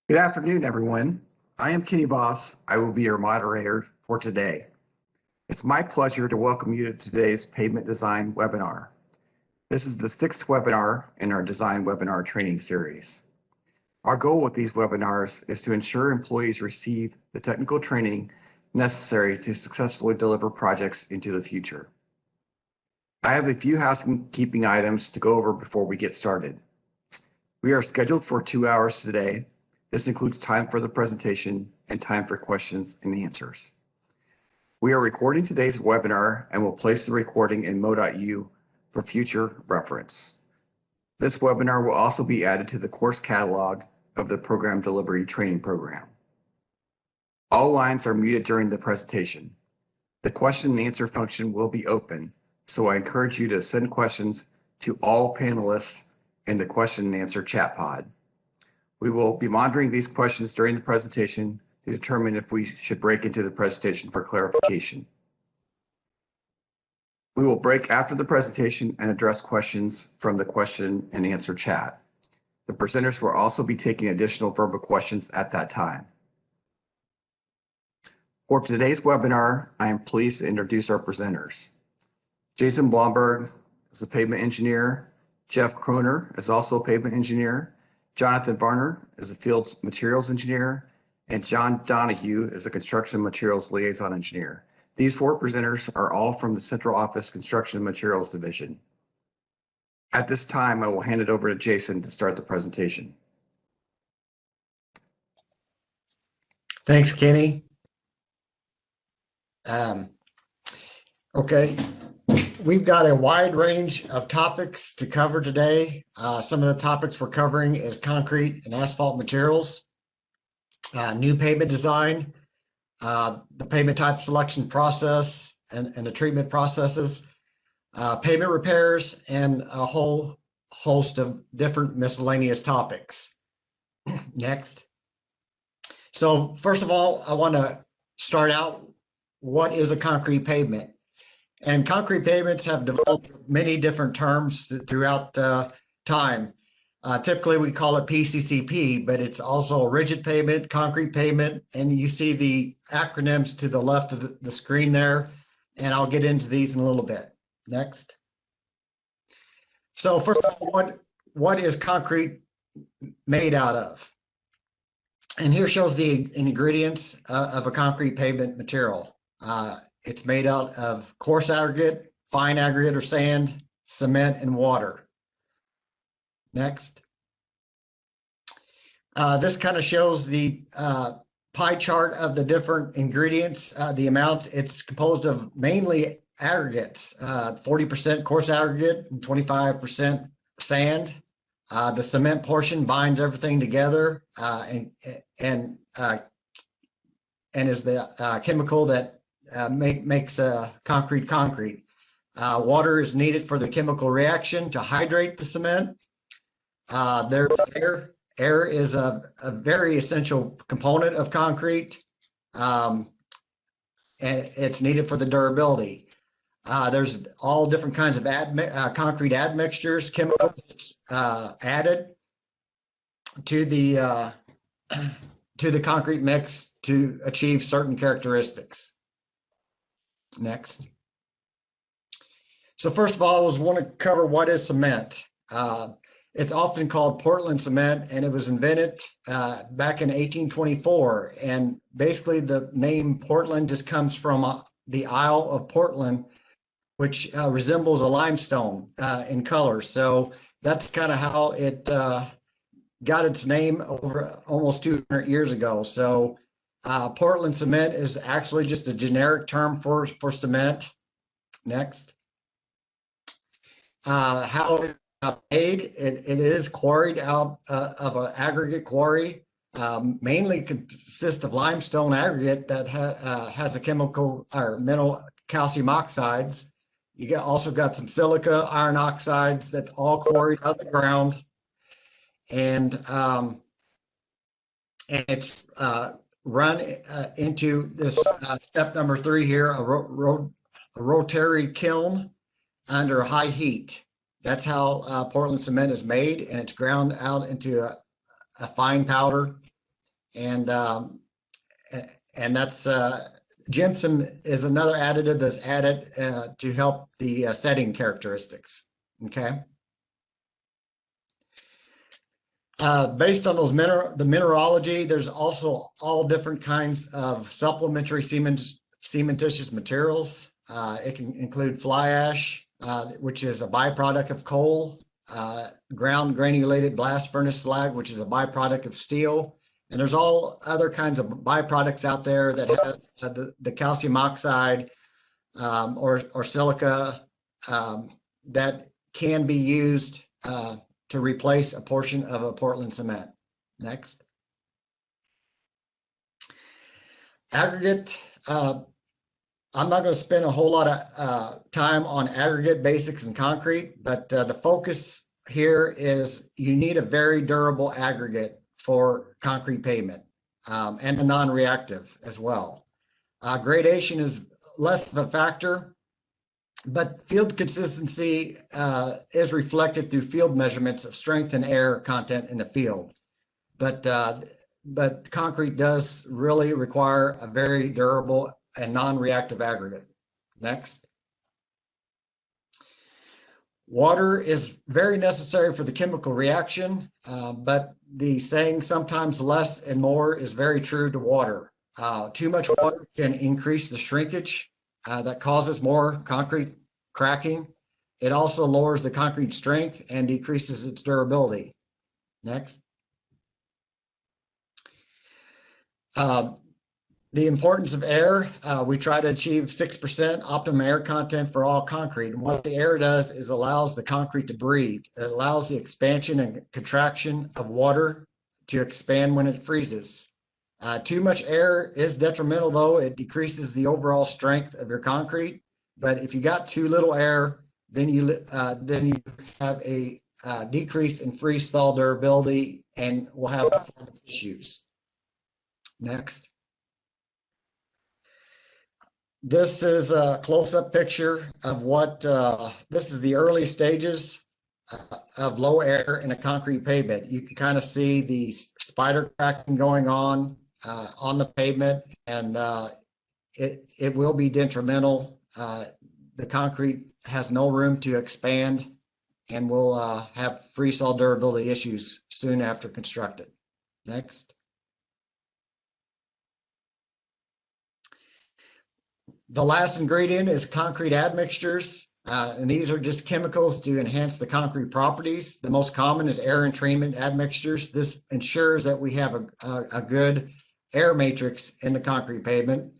Good afternoon, everyone. I am Kenny Boss. I will be your moderator for today. It's my pleasure to welcome you to today's Pavement Design webinar. This is the sixth webinar in our Design Webinar Training Series. Our goal with these webinars is to ensure employees receive the technical training necessary to successfully deliver projects into the future. I have a few housekeeping items to go over before we get started. We are scheduled for 2 hours today. This includes time for the presentation and time for questions and answers. We are recording today's webinar and will place the recording in Mo.u for future reference. This webinar will also be added to the course catalog of the Program Delivery Training Program. All lines are muted during the presentation. The question and answer function will be open, so I encourage you to send questions to all panelists in the question and answer chat pod. We will be monitoring these questions during the presentation to determine if we should break into the presentation for clarification. We will break after the presentation and address questions from the question and answer chat. The presenters will also be taking additional verbal questions at that time. For today's webinar, I am pleased to introduce our presenters. Jason Blomberg is a pavement engineer. Jeff Kroner is also a pavement engineer. Jonathan Varner is a field materials engineer, and John Donahue is a construction materials liaison engineer. These four presenters are all from the Central Office Construction Materials Division. At this time, I will hand it over to Jason to start the presentation. Thanks, Kenny. Okay. We've got a wide range of topics to cover today. Some of the topics we're covering is concrete and asphalt materials, new pavement design, the pavement type selection process and the treatment processes, pavement repairs, and a whole host of different miscellaneous topics. Next. So first of all, I want to start out, what is a concrete pavement? And concrete pavements have developed many different terms throughout time. Typically, we call it PCCP, but it's also a rigid pavement, concrete pavement, and you see the acronyms to the left of the screen there, and I'll get into these in a little bit. Next. So first of all, what is concrete made out of? And here shows the ingredients of a concrete pavement material. It's made out of coarse aggregate, fine aggregate or sand, cement, and water. Next. This kind of shows the pie chart of the different ingredients, the amounts. It's composed of mainly aggregates, 40% coarse aggregate and 25% sand. The cement portion binds everything together and is the chemical that makes concrete. Water is needed for the chemical reaction to hydrate the cement. There's air. Air is a very essential component of concrete, and it's needed for the durability. There's all different kinds of concrete admixtures, chemicals added to the concrete mix to achieve certain characteristics. Next. So first of all, I want to cover what is cement. It's often called Portland cement, and it was invented back in 1824. And basically the name Portland just comes from the Isle of Portland, which resembles a limestone in color. So that's kind of how it got its name over almost 200 years ago. So Portland cement is actually just a generic term for cement. Next. How it's made, it is quarried out of an aggregate quarry. Mainly consists of limestone aggregate that has a chemical or mineral calcium oxides. You also got some silica, iron oxides, that's all quarried out of the ground. And it's run into this step number 3 here, a rotary kiln under high heat. That's how Portland cement is made, and it's ground out into a fine powder. and that's gypsum is another additive that's added to help the setting characteristics. Okay. Based on those the mineralogy, there's also all different kinds of supplementary cementitious materials. It can include fly ash, which is a byproduct of coal, ground granulated blast furnace slag, which is a byproduct of steel. And there's all other kinds of byproducts out there that has the calcium oxide or silica that can be used to replace a portion of a Portland cement. Next. Aggregate. I'm not going to spend a whole lot of time on aggregate basics and concrete, but the focus here is you need a very durable aggregate for concrete pavement and a non-reactive as well. Gradation is less of a factor, but field consistency is reflected through field measurements of strength and air content in the field. But concrete does really require a very durable and non-reactive aggregate. Next. Water is very necessary for the chemical reaction, but the saying sometimes less and more is very true to water. Too much water can increase the shrinkage that causes more concrete cracking. It also lowers the concrete strength and decreases its durability. Next. The importance of air, we try to achieve 6% optimum air content for all concrete. And what the air does is allows the concrete to breathe. It allows the expansion and contraction of water to expand when it freezes. Too much air is detrimental, though. It decreases the overall strength of your concrete. But if you got too little air, then you have a decrease in freeze thaw durability and will have performance issues. Next. This is a close-up picture of what this is the early stages of low air in a concrete pavement. You can kind of see the spider cracking going on the pavement, and it will be detrimental. The concrete has no room to expand and will have freeze thaw durability issues soon after constructed. Next. The last ingredient is concrete admixtures, and these are just chemicals to enhance the concrete properties. The most common is air entrainment admixtures. This ensures that we have a good air matrix in the concrete pavement.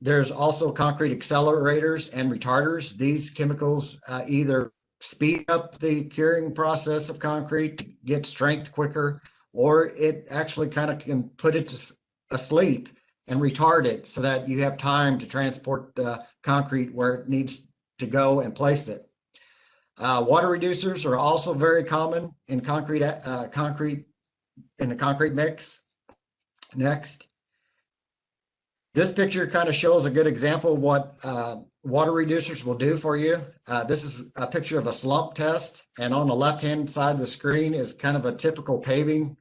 There's also concrete accelerators and retarders. These chemicals either speed up the curing process of concrete to get strength quicker, or it actually kind of can put it to asleep and retard it so that you have time to transport the concrete where it needs to go and place it. Water reducers are also very common in concrete in the concrete mix. Next. This picture kind of shows a good example of what water reducers will do for you. This is a picture of a slump test, and on the left-hand side of the screen is kind of a typical paving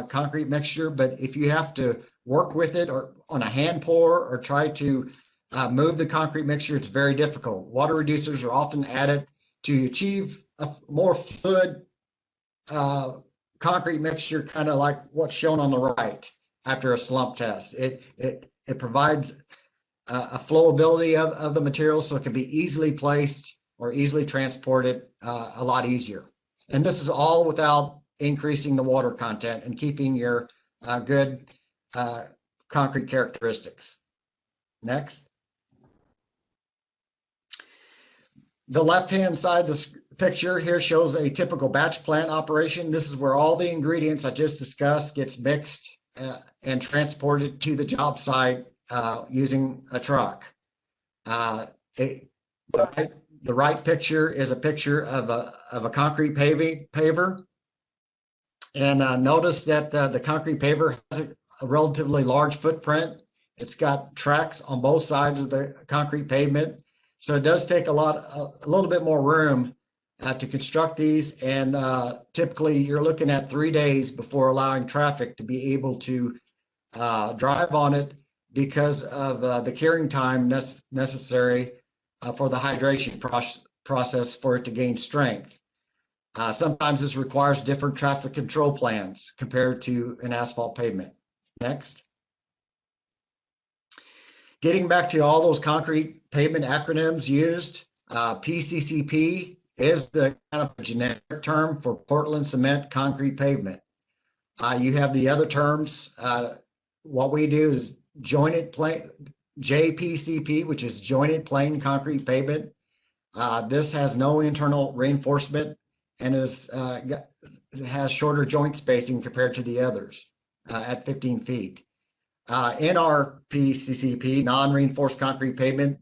concrete mixture, but if you have to work with it or on a hand pour or try to move the concrete mixture, it's very difficult. Water reducers are often added to achieve a more fluid concrete mixture, kind of like what's shown on the right after a slump test. It provides a flowability of the material so it can be easily placed or easily transported a lot easier. And this is all without increasing the water content and keeping your good concrete characteristics. Next. The left-hand side of the picture here shows a typical batch plant operation. This is where all the ingredients I just discussed gets mixed and transported to the job site using a truck. The right picture is a picture of a concrete paver. And notice that the concrete paver has a relatively large footprint. It's got tracks on both sides of the concrete pavement. So it does take a little bit more room to construct these, and typically you're looking at 3 days before allowing traffic to be able to drive on it because of the curing time necessary for the hydration process for it to gain strength. Sometimes this requires different traffic control plans compared to an asphalt pavement. Next. Getting back to all those concrete pavement acronyms used, PCCP is the kind of generic term for Portland cement concrete pavement. You have the other terms. What we do is jointed plain, JPCP, which is jointed plain concrete pavement. This has no internal reinforcement and has shorter joint spacing compared to the others at 15 feet. In our PCCP, non-reinforced concrete pavement,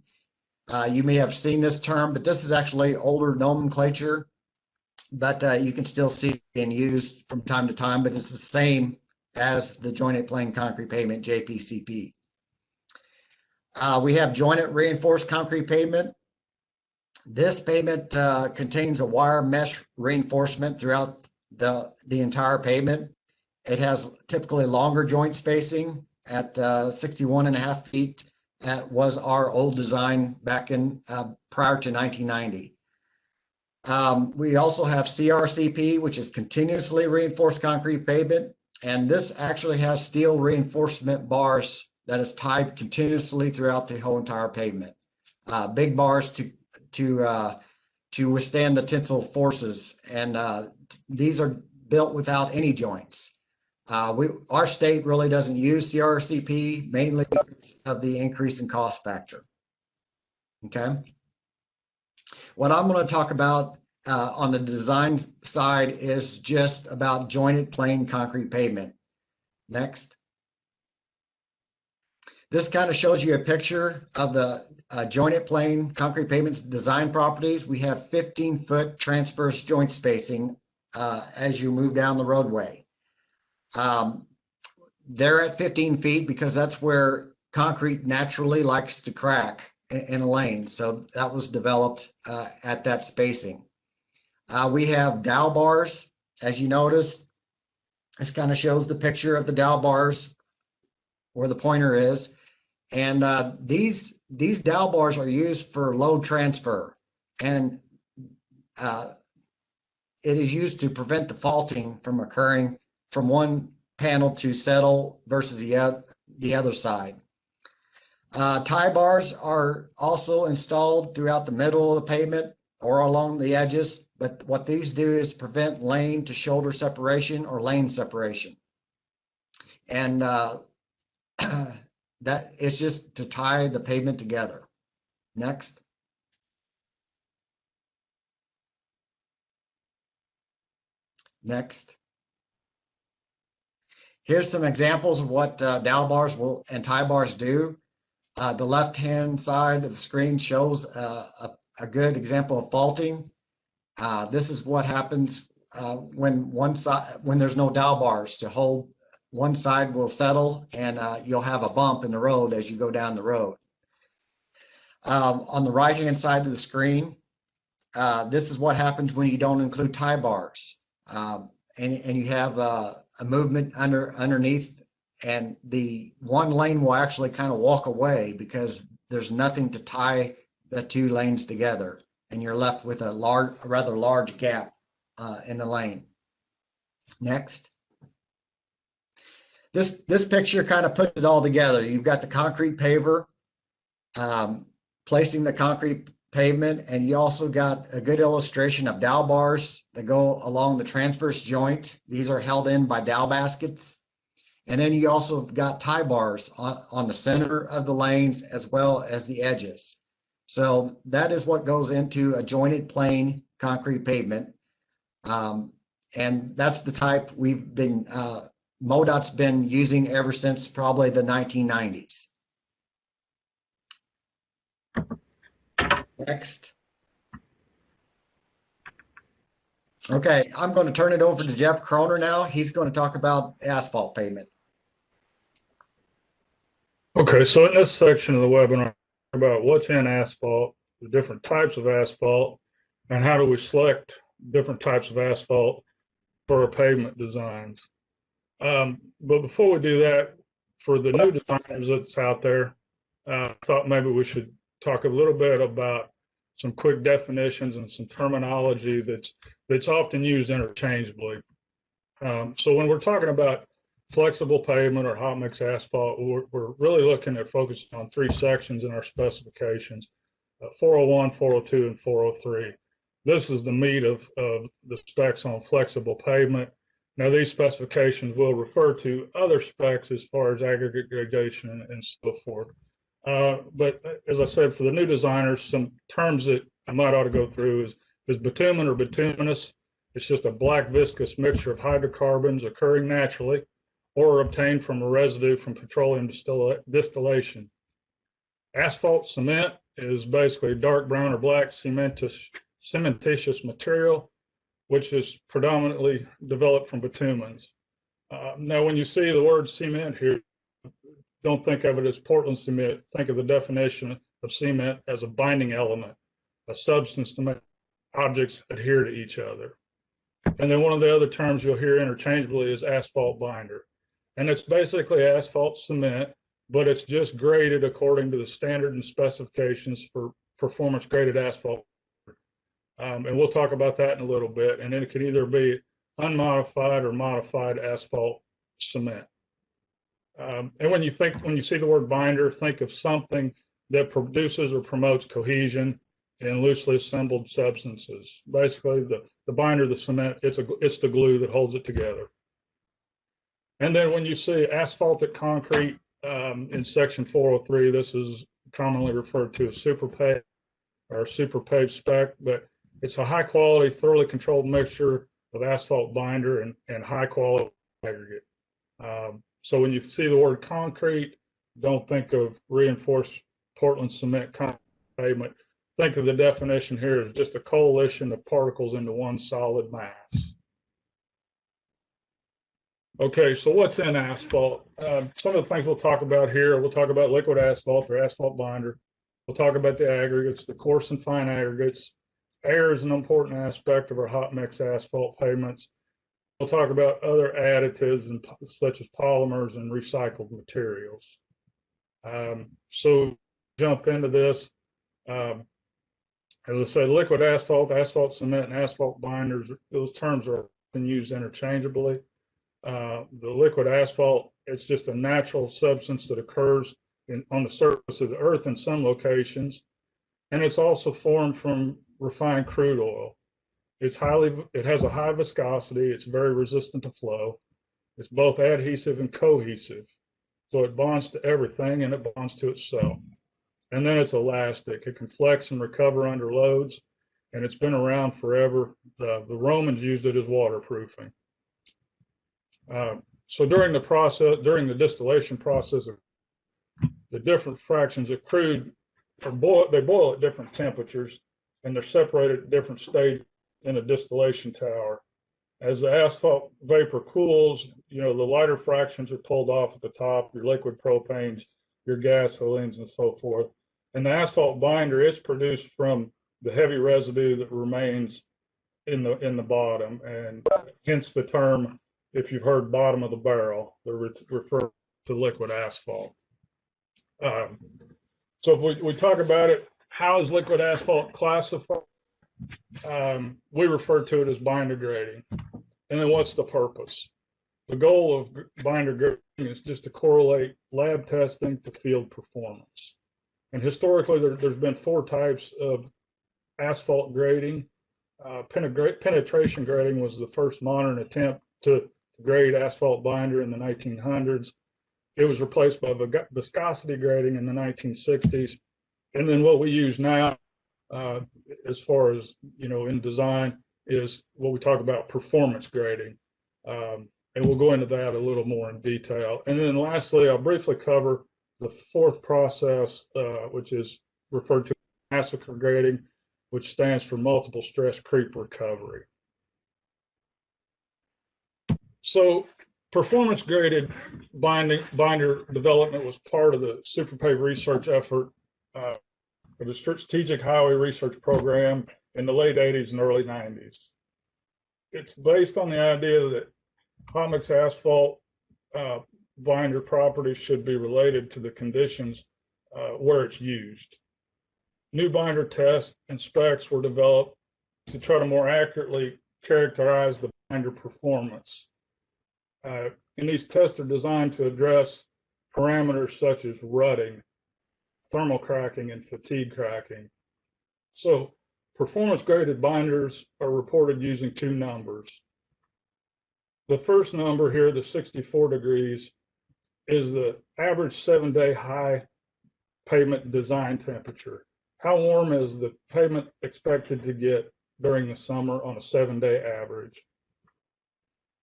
you may have seen this term, but this is actually older nomenclature, but you can still see it being used from time to time, but it's the same as the jointed plain concrete pavement, JPCP. We have jointed reinforced concrete pavement. This pavement contains a wire mesh reinforcement throughout the entire pavement. It has typically longer joint spacing at 61.5 feet. That was our old design back in prior to 1990. We also have CRCP, which is continuously reinforced concrete pavement. And this actually has steel reinforcement bars that is tied continuously throughout the whole entire pavement. Big bars to withstand the tensile forces. And these are built without any joints. Our state really doesn't use CRCP, mainly because of the increase in cost factor. Okay. What I'm going to talk about on the design side is just about jointed plain concrete pavement. Next. This kind of shows you a picture of the jointed plain concrete pavement's design properties. We have 15-foot transverse joint spacing as you move down the roadway. They're at 15 feet because that's where concrete naturally likes to crack in a lane. So that was developed at that spacing. We have dowel bars, as you notice. This kind of shows the picture of the dowel bars where the pointer is. And these dowel bars are used for load transfer. And it is used to prevent the faulting from occurring from one panel to settle versus the other side. Tie bars are also installed throughout the middle of the pavement or along the edges, but what these do is prevent lane to shoulder separation or lane separation. And that is just to tie the pavement together. Next. Next. Here's some examples of what dowel bars and tie bars do. The left-hand side of the screen shows a good example of faulting. This is what happens when there's no dowel bars to hold. One side will settle and you'll have a bump in the road as you go down the road. On the right-hand side of the screen, this is what happens when you don't include tie bars. And you have a movement underneath, and the one lane will actually kind of walk away because there's nothing to tie the two lanes together, and you're left with a rather large gap in the lane. Next. This picture kind of puts it all together. You've got the concrete paver placing the concrete pavement, and you also got a good illustration of dowel bars that go along the transverse joint. These are held in by dowel baskets. And then you also have got tie bars on the center of the lanes as well as the edges. So that is what goes into a jointed plain concrete pavement. And that's the type MoDOT's been using ever since probably the 1990s. Next. Okay, I'm going to turn it over to Jeff Kroner now. He's going to talk about asphalt pavement. Okay, so in this section of the webinar about what's in asphalt, the different types of asphalt, and how do we select different types of asphalt for our pavement designs. But before we do that, for the new designers that's out there, I thought maybe we should talk a little bit about some quick definitions and some terminology that's often used interchangeably. So when we're talking about flexible pavement or hot mix asphalt, we're really looking at focusing on three sections in our specifications: 401, 402, and 403. This is the meat of the specs on flexible pavement. Now, these specifications will refer to other specs as far as aggregate gradation and so forth. But as I said, for the new designers, some terms that I might ought to go through is bitumen or bituminous. It's just a black viscous mixture of hydrocarbons occurring naturally or obtained from a residue from petroleum distillation. Asphalt cement is basically dark brown or black cementitious material, which is predominantly developed from bitumens. Now, when you see the word cement here, don't think of it as Portland cement. Think of the definition of cement as a binding element, a substance to make objects adhere to each other. And then one of the other terms you'll hear interchangeably is asphalt binder. And it's basically asphalt cement, but it's just graded according to the standard and specifications for performance graded asphalt. And we'll talk about that in a little bit. And then it can either be unmodified or modified asphalt cement. And when you see the word binder, think of something that produces or promotes cohesion in loosely assembled substances. Basically, the binder, the cement, it's the glue that holds it together. And then when you see asphaltic concrete in section 403, this is commonly referred to as super pave or super pave spec, but it's a high quality, thoroughly controlled mixture of asphalt binder and high quality aggregate. So when you see the word concrete, don't think of reinforced Portland cement concrete pavement. Think of the definition here as just a coalition of particles into one solid mass. Okay, so what's in asphalt? Some of the things we'll talk about here, we'll talk about liquid asphalt or asphalt binder. We'll talk about the aggregates, the coarse and fine aggregates. Air is an important aspect of our hot mix asphalt pavements. We'll talk about other additives such as polymers and recycled materials. So jump into this. As I said, liquid asphalt, asphalt cement, and asphalt binders, those terms are often used interchangeably. The liquid asphalt, it's just a natural substance that occurs on the surface of the earth in some locations. And it's also formed from refined crude oil. It has a high viscosity. It's very resistant to flow. It's both adhesive and cohesive. So it bonds to everything and it bonds to itself. And then it's elastic. It can flex and recover under loads. And it's been around forever. The Romans used it as waterproofing. So during the distillation process, the different fractions of crude they boil at different temperatures, and they're separated at different stages in a distillation tower. As the asphalt vapor cools, the lighter fractions are pulled off at the top, your liquid propanes, your gasolines, and so forth. And the asphalt binder, it's produced from the heavy residue that remains in the bottom, and hence the term, if you've heard bottom of the barrel, they're referred to liquid asphalt. So if we talk about it, how is liquid asphalt classified? We refer to it as binder grading. And then what's the purpose? The goal of binder grading is just to correlate lab testing to field performance. And historically, there's been four types of asphalt grading. Penetration grading was the first modern attempt to grade asphalt binder in the 1900s. It was replaced by viscosity grading in the 1960s. And then what we use now, as far as, in design, is what we talk about performance grading. And we'll go into that a little more in detail. And then lastly, I'll briefly cover the fourth process, which is referred to as massacre grading, which stands for multiple stress creep recovery. So performance graded binder development was part of the SuperPave research effort of the Strategic Highway Research Program in the late 80s and early 90s. It's based on the idea that hot mix asphalt binder properties should be related to the conditions where it's used. New binder tests and specs were developed to try to more accurately characterize the binder performance. And these tests are designed to address parameters such as rutting, thermal cracking, and fatigue cracking. So performance graded binders are reported using two numbers. The first number here, the 64 degrees, is the average 7-day high pavement design temperature. How warm is the pavement expected to get during the summer on a 7-day average?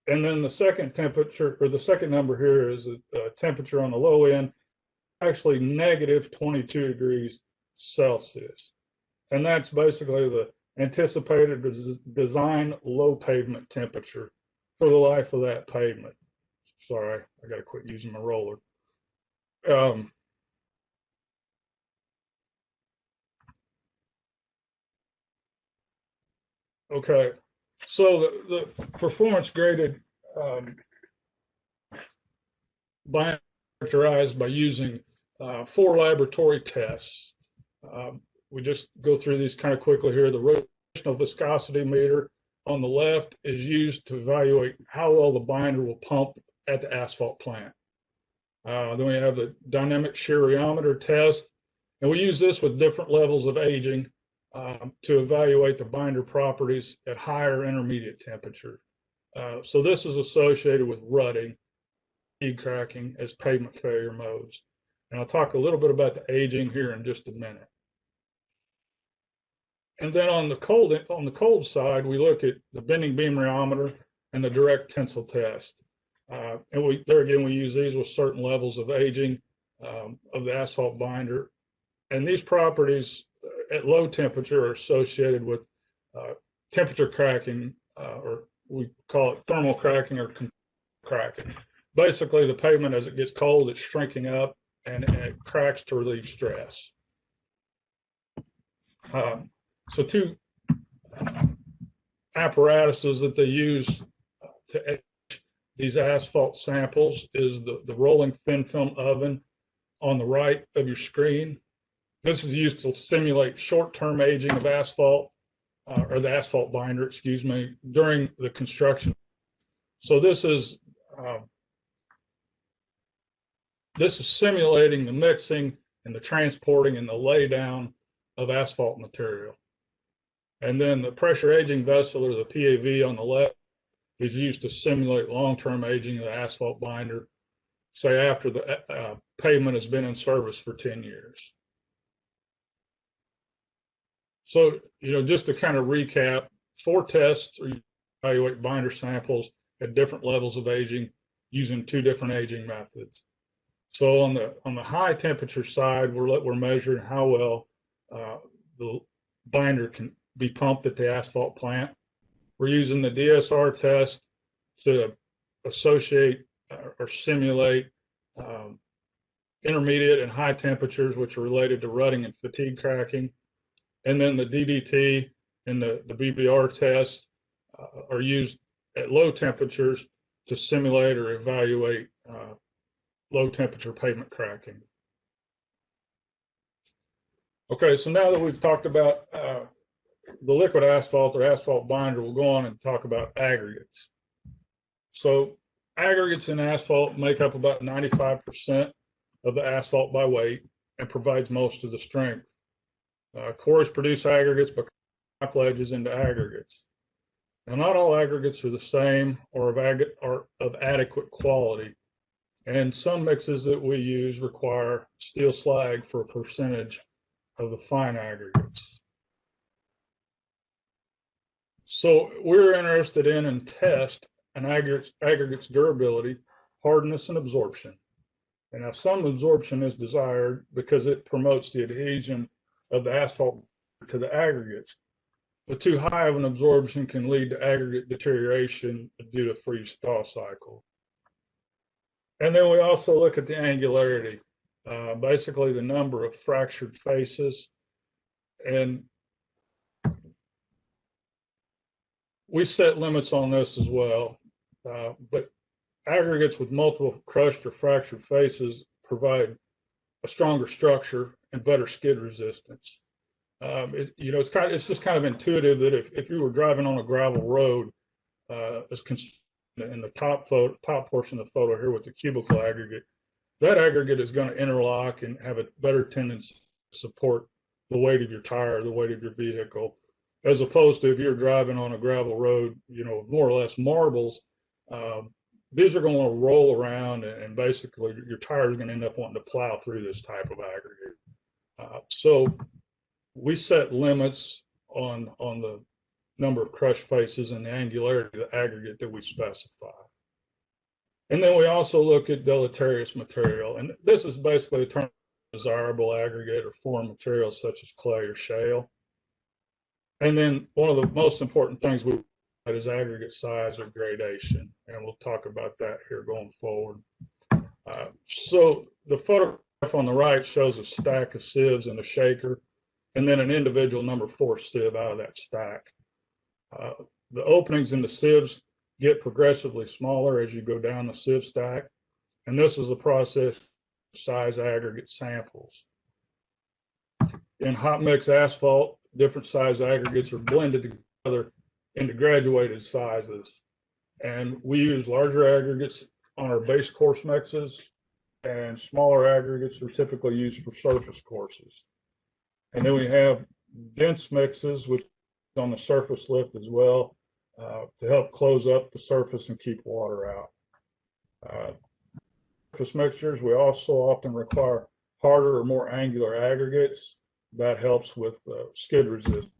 And then the second temperature, or the second number here, is the temperature on the low end, actually negative 22 degrees Celsius. And that's basically the anticipated design low pavement temperature for the life of that pavement. Sorry, I got to quit using my roller. Okay, so the performance graded binder characterized by using 4 laboratory tests. We just go through these kind of quickly here. The rotational viscosity meter on the left is used to evaluate how well the binder will pump at the asphalt plant. Then we have the dynamic shear rheometer test, and we use this with different levels of aging to evaluate the binder properties at higher intermediate temperature. So this is associated with rutting, fatigue cracking as pavement failure modes. And I'll talk a little bit about the aging here in just a minute. And then on the cold side, we look at the bending beam rheometer and the direct tensile test. And there again, we use these with certain levels of aging of the asphalt binder. And these properties at low temperature are associated with temperature cracking, or we call it thermal cracking or cracking. Basically, the pavement, as it gets cold, it's shrinking up and it cracks to relieve stress. So two apparatuses that they use to etch these asphalt samples is the rolling thin film oven on the right of your screen. This is used to simulate short-term aging of asphalt, or the asphalt binder, excuse me, during the construction. So this is simulating the mixing and the transporting and the laydown of asphalt material. And then the pressure aging vessel, or the PAV on the left, is used to simulate long-term aging of the asphalt binder, say after the pavement has been in service for 10 years. So, just to kind of recap, 4 tests evaluate binder samples at different levels of aging using 2 different aging methods. So on the high temperature side, we're measuring how well the binder can be pumped at the asphalt plant. We're using the DSR test to associate or simulate intermediate and high temperatures, which are related to rutting and fatigue cracking. And then the DDT and the BBR test are used at low temperatures to simulate or evaluate low temperature pavement cracking. Okay, so now that we've talked about the liquid asphalt or asphalt binder, we'll go on and talk about aggregates. So aggregates in asphalt make up about 95% of the asphalt by weight and provides most of the strength. Quarries produce aggregates but knock ledges into aggregates. Now, not all aggregates are the same or of adequate quality, and some mixes that we use require steel slag for a percentage of the fine aggregates. So we're interested in and test an aggregate's durability, hardness, and absorption. And now some absorption is desired because it promotes the adhesion of the asphalt to the aggregates. But too high of an absorption can lead to aggregate deterioration due to freeze-thaw cycle. And then we also look at the angularity, basically the number of fractured faces. And we set limits on this as well, but aggregates with multiple crushed or fractured faces provide a stronger structure and better skid resistance. It's just kind of intuitive that if you were driving on a gravel road, as in the top portion of the photo here with the cubical aggregate, that aggregate is going to interlock and have a better tendency to support the weight of your tire, the weight of your vehicle, as opposed to if you're driving on a gravel road, more or less marbles. These are going to roll around, and basically your tire is going to end up wanting to plow through this type of aggregate. So we set limits on the number of crush faces and the angularity of the aggregate that we specify. And then we also look at deleterious material. And this is basically a term for desirable aggregate or foreign materials such as clay or shale. And then one of the most important things we look at is aggregate size or gradation. And we'll talk about that here going forward. So the photograph on the right shows a stack of sieves and a shaker, and then an individual number 4 sieve out of that stack. The openings in the sieves get progressively smaller as you go down the sieve stack, and this is the process of size aggregate samples. In hot mix asphalt, different size aggregates are blended together into graduated sizes, and we use larger aggregates on our base course mixes, and smaller aggregates are typically used for surface courses. And then we have dense mixes, which on the surface lift as well, to help close up the surface and keep water out. Surface mixtures, we also often require harder or more angular aggregates. That helps with skid resistance.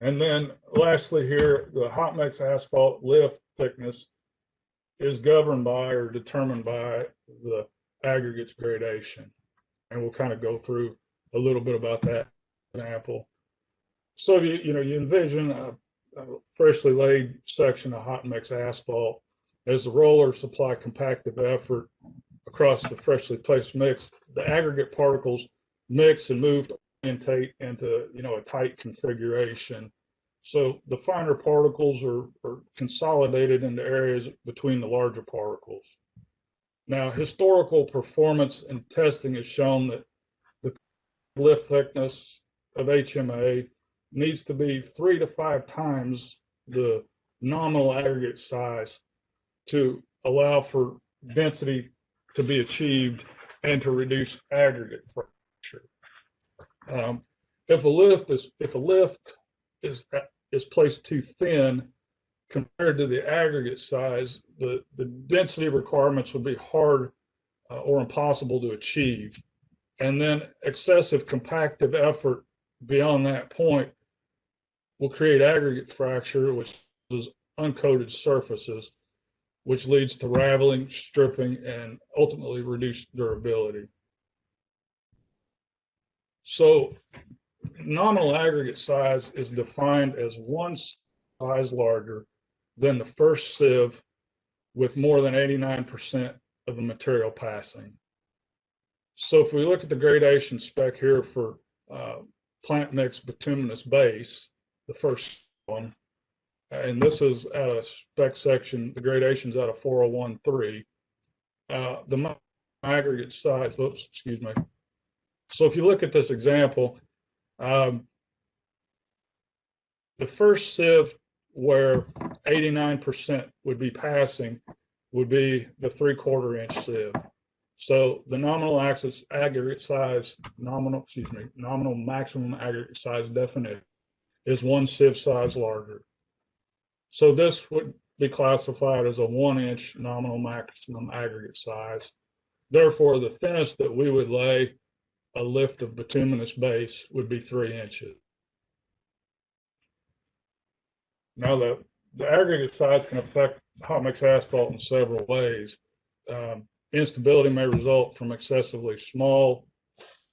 And then lastly here, the hot mix asphalt lift thickness is governed by or determined by the aggregates gradation. And we'll kind of go through a little bit about that example. So you envision a freshly laid section of hot mix asphalt. As the rollers supply compactive effort across the freshly placed mix, the aggregate particles mix and move to orientate into a tight configuration. So the finer particles are consolidated into areas between the larger particles. Now, historical performance and testing has shown that the lift thickness of HMA needs to be 3 to 5 times the nominal aggregate size to allow for density to be achieved and to reduce aggregate fracture. If a lift is placed too thin compared to the aggregate size, the density requirements would be hard or impossible to achieve. And then excessive compactive effort beyond that point will create aggregate fracture, which is uncoated surfaces, which leads to raveling, stripping, and ultimately reduced durability. So nominal aggregate size is defined as one size larger than the first sieve with more than 89% of the material passing. So if we look at the gradation spec here for plant mix bituminous base, the first one, and this is at a spec section, the gradation's out of 4013. The aggregate size, excuse me. So if you look at this example, the first sieve where 89% would be passing would be the 3/4 inch sieve. So the nominal aggregate size, nominal maximum aggregate size definition is one sieve size larger. So this would be classified as a 1 inch nominal maximum aggregate size. Therefore, the thinnest that we would lay a lift of bituminous base would be 3 inches. Now, the aggregate size can affect hot mix asphalt in several ways. Instability may result from excessively small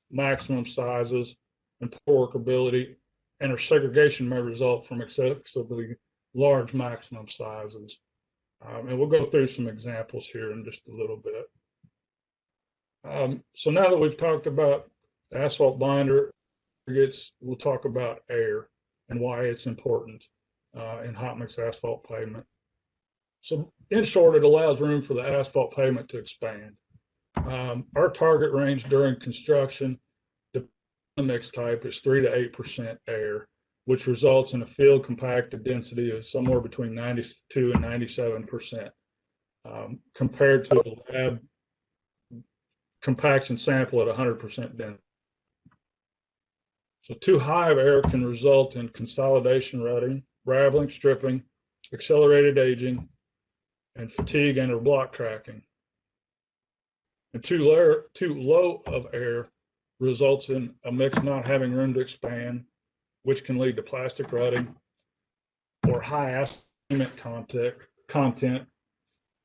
maximum sizes and poor workability, and or segregation may result from excessively large maximum sizes. And we'll go through some examples here in just a little bit. So now that we've talked about asphalt binder aggregates, we'll talk about air and why it's important. in hot mix asphalt pavement. So in short, it allows room for the asphalt pavement to expand. Our target range during construction, the mix type, is 3 to 8% air, which results in a field compacted density of somewhere between 92 and 97%, compared to the lab compaction sample at 100% density. So too high of air can result in consolidation rutting, raveling, stripping, accelerated aging, and fatigue and or block cracking. And too low of air results in a mix not having room to expand, which can lead to plastic rutting or high cement content,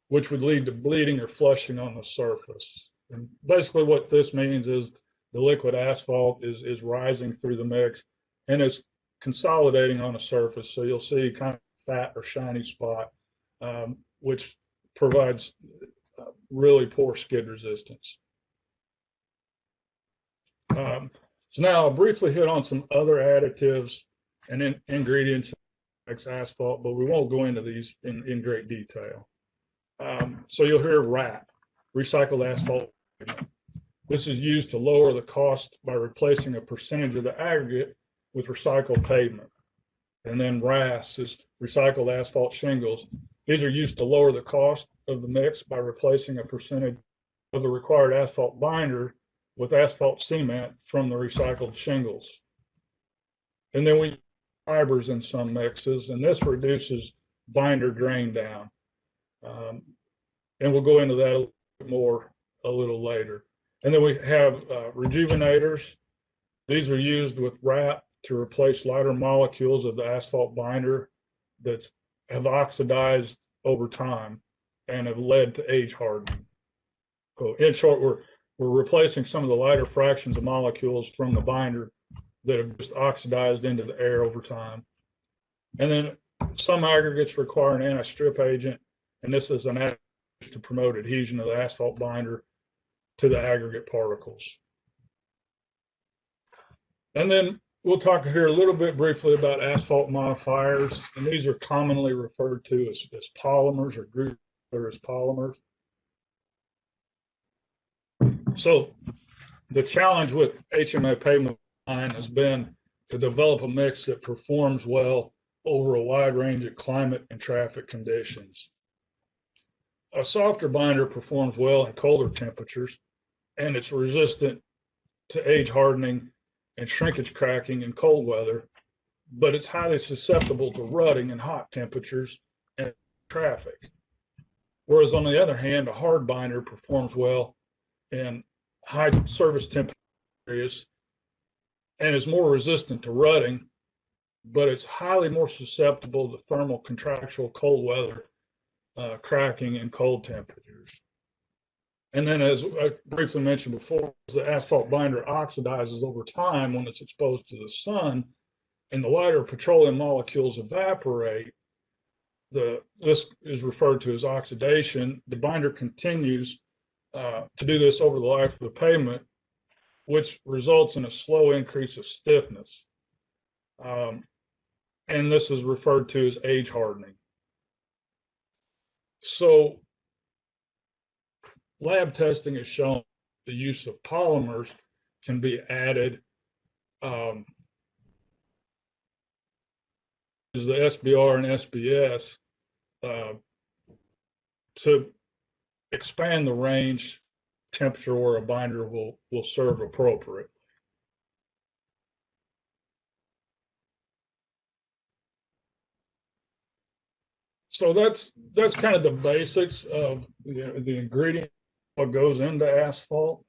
which would lead to bleeding or flushing on the surface. And basically what this means is the liquid asphalt is rising through the mix and it's consolidating on the surface. So you'll see kind of fat or shiny spot, which provides really poor skid resistance. So now I'll briefly hit on some other additives and ingredients in asphalt, but we won't go into these in great detail. So you'll hear RAP, recycled asphalt. This is used to lower the cost by replacing a percentage of the aggregate with recycled pavement. And then RAS is recycled asphalt shingles. These are used to lower the cost of the mix by replacing a percentage of the required asphalt binder with asphalt cement from the recycled shingles. And then we use fibers in some mixes, and this reduces binder drain down. And we'll go into that a little bit more a little later. And then we have rejuvenators. These are used with RAP to replace lighter molecules of the asphalt binder that have oxidized over time and have led to age hardening. So in short, we're replacing some of the lighter fractions of molecules from the binder that have just oxidized into the air over time. And then some aggregates require an anti-strip agent, and this is an additive to promote adhesion of the asphalt binder to the aggregate particles. And then we'll talk here a little bit briefly about asphalt modifiers, and these are commonly referred to as polymers or grouped as polymers. So the challenge with HMA pavement design has been to develop a mix that performs well over a wide range of climate and traffic conditions. A softer binder performs well in colder temperatures, and it's resistant to age hardening and shrinkage cracking in cold weather, but it's highly susceptible to rutting in hot temperatures and traffic. Whereas on the other hand, a hard binder performs well in high service temperature areas and is more resistant to rutting, but it's highly more susceptible to thermal contractual cold weather, cracking in cold temperatures. And then, as I briefly mentioned before, the asphalt binder oxidizes over time when it's exposed to the sun, and the lighter petroleum molecules evaporate. This is referred to as oxidation. The binder continues to do this over the life of the pavement, which results in a slow increase of stiffness. And this is referred to as age hardening. So lab testing has shown the use of polymers can be added is the SBR and SBS to expand the range temperature where a binder will serve appropriately. So that's kind of the basics of the ingredient, what goes into asphalt.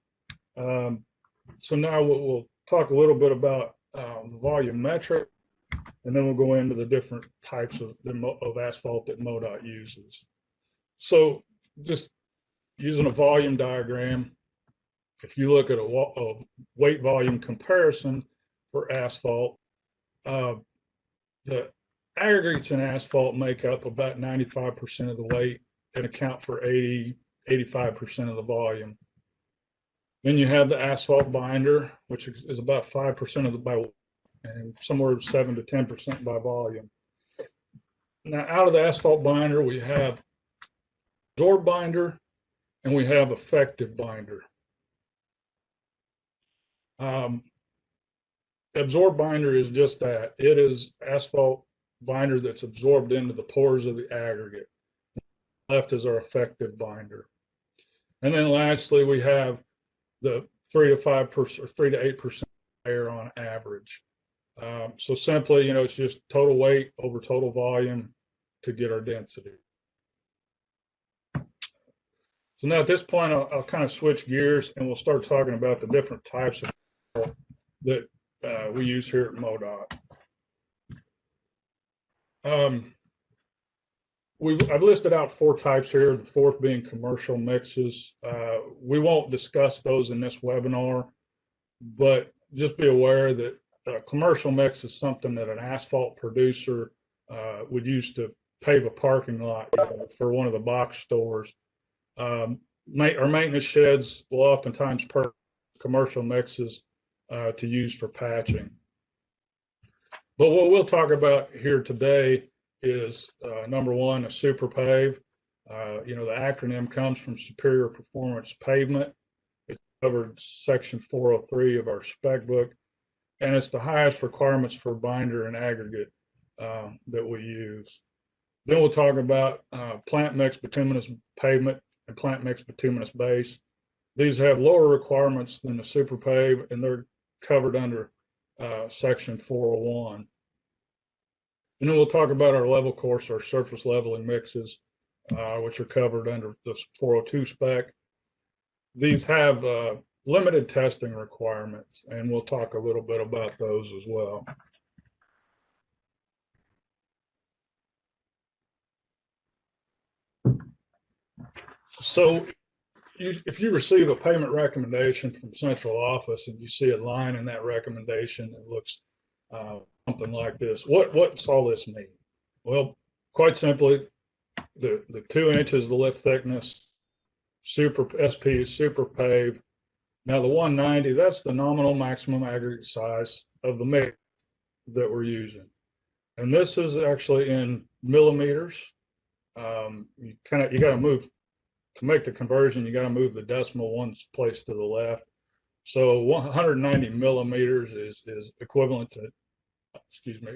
So now we'll talk a little bit about volumetric, and then we'll go into the different types of asphalt that MoDOT uses. So just using a volume diagram, if you look at a weight volume comparison for asphalt, the aggregates in asphalt make up about 95% of the weight and account for 85% of the volume. Then you have the asphalt binder, which is about 5% of the by weight and somewhere 7 to 10% by volume. Now, out of the asphalt binder, we have absorb binder and we have effective binder. Absorb binder is just that. It is asphalt binder that's absorbed into the pores of the aggregate. Left is our effective binder. And then lastly, we have the 3 to 5% or 3 to 8% air on average. So simply, it's just total weight over total volume to get our density. So now at this point, I'll kind of switch gears and we'll start talking about the different types of that we use here at MoDOT. I've listed out 4 types here, the 4th being commercial mixes. We won't discuss those in this webinar, but just be aware that commercial mix is something that an asphalt producer would use to pave a parking lot for one of the box stores. Our maintenance sheds will oftentimes purchase commercial mixes to use for patching. But what we'll talk about here today is number 1, a super pave. The acronym comes from Superior Performance Pavement. It's covered section 403 of our spec book, and it's the highest requirements for binder and aggregate that we use. Then we'll talk about plant mix bituminous pavement and plant mix bituminous base. These have lower requirements than the super pave, and they're covered under section 401. And then we'll talk about our level course, our surface leveling mixes, which are covered under the 402 spec. These have limited testing requirements, and we'll talk a little bit about those as well. So if you receive a payment recommendation from central office and you see a line in that recommendation that looks something like this, what's all this mean? Well, quite simply, the 2 inches, the lift thickness, SP is super pave. Now the 190, that's the nominal maximum aggregate size of the mix that we're using. And this is actually in millimeters. You got to move, to make the conversion, you got to move the decimal one place to the left. So 190 millimeters is equivalent to,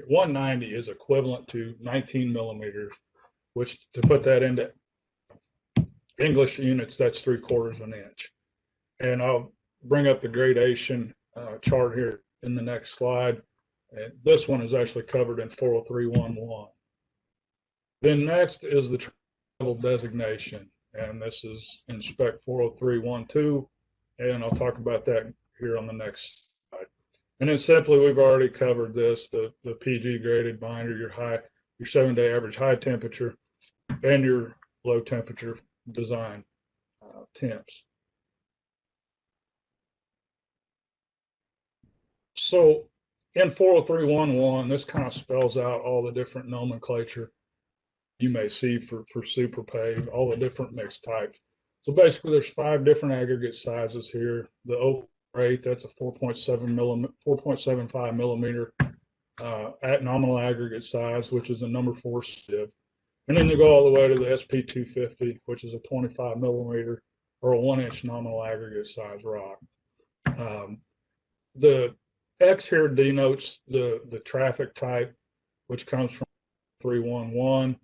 190 is equivalent to 19 millimeters, which, to put that into English units, that's 3/4 of an inch. And I'll bring up the gradation chart here in the next slide. And this one is actually covered in 40311. Then next is the level designation, and this is in spec 40312, and I'll talk about that here on the next slide. And then simply, we've already covered this, the PG graded binder, your 7-day average high temperature, and your low temperature design temps. So in 40311, this kind of spells out all the different nomenclature you may see for super pave, all the different mix types. So basically, there's 5 different aggregate sizes here. The 048, that's a 4.75 millimeter at nominal aggregate size, which is a number 4 sieve. And then you go all the way to the SP250, which is a 25 millimeter or a 1-inch nominal aggregate size rock. The X here denotes the traffic type, which comes from 311.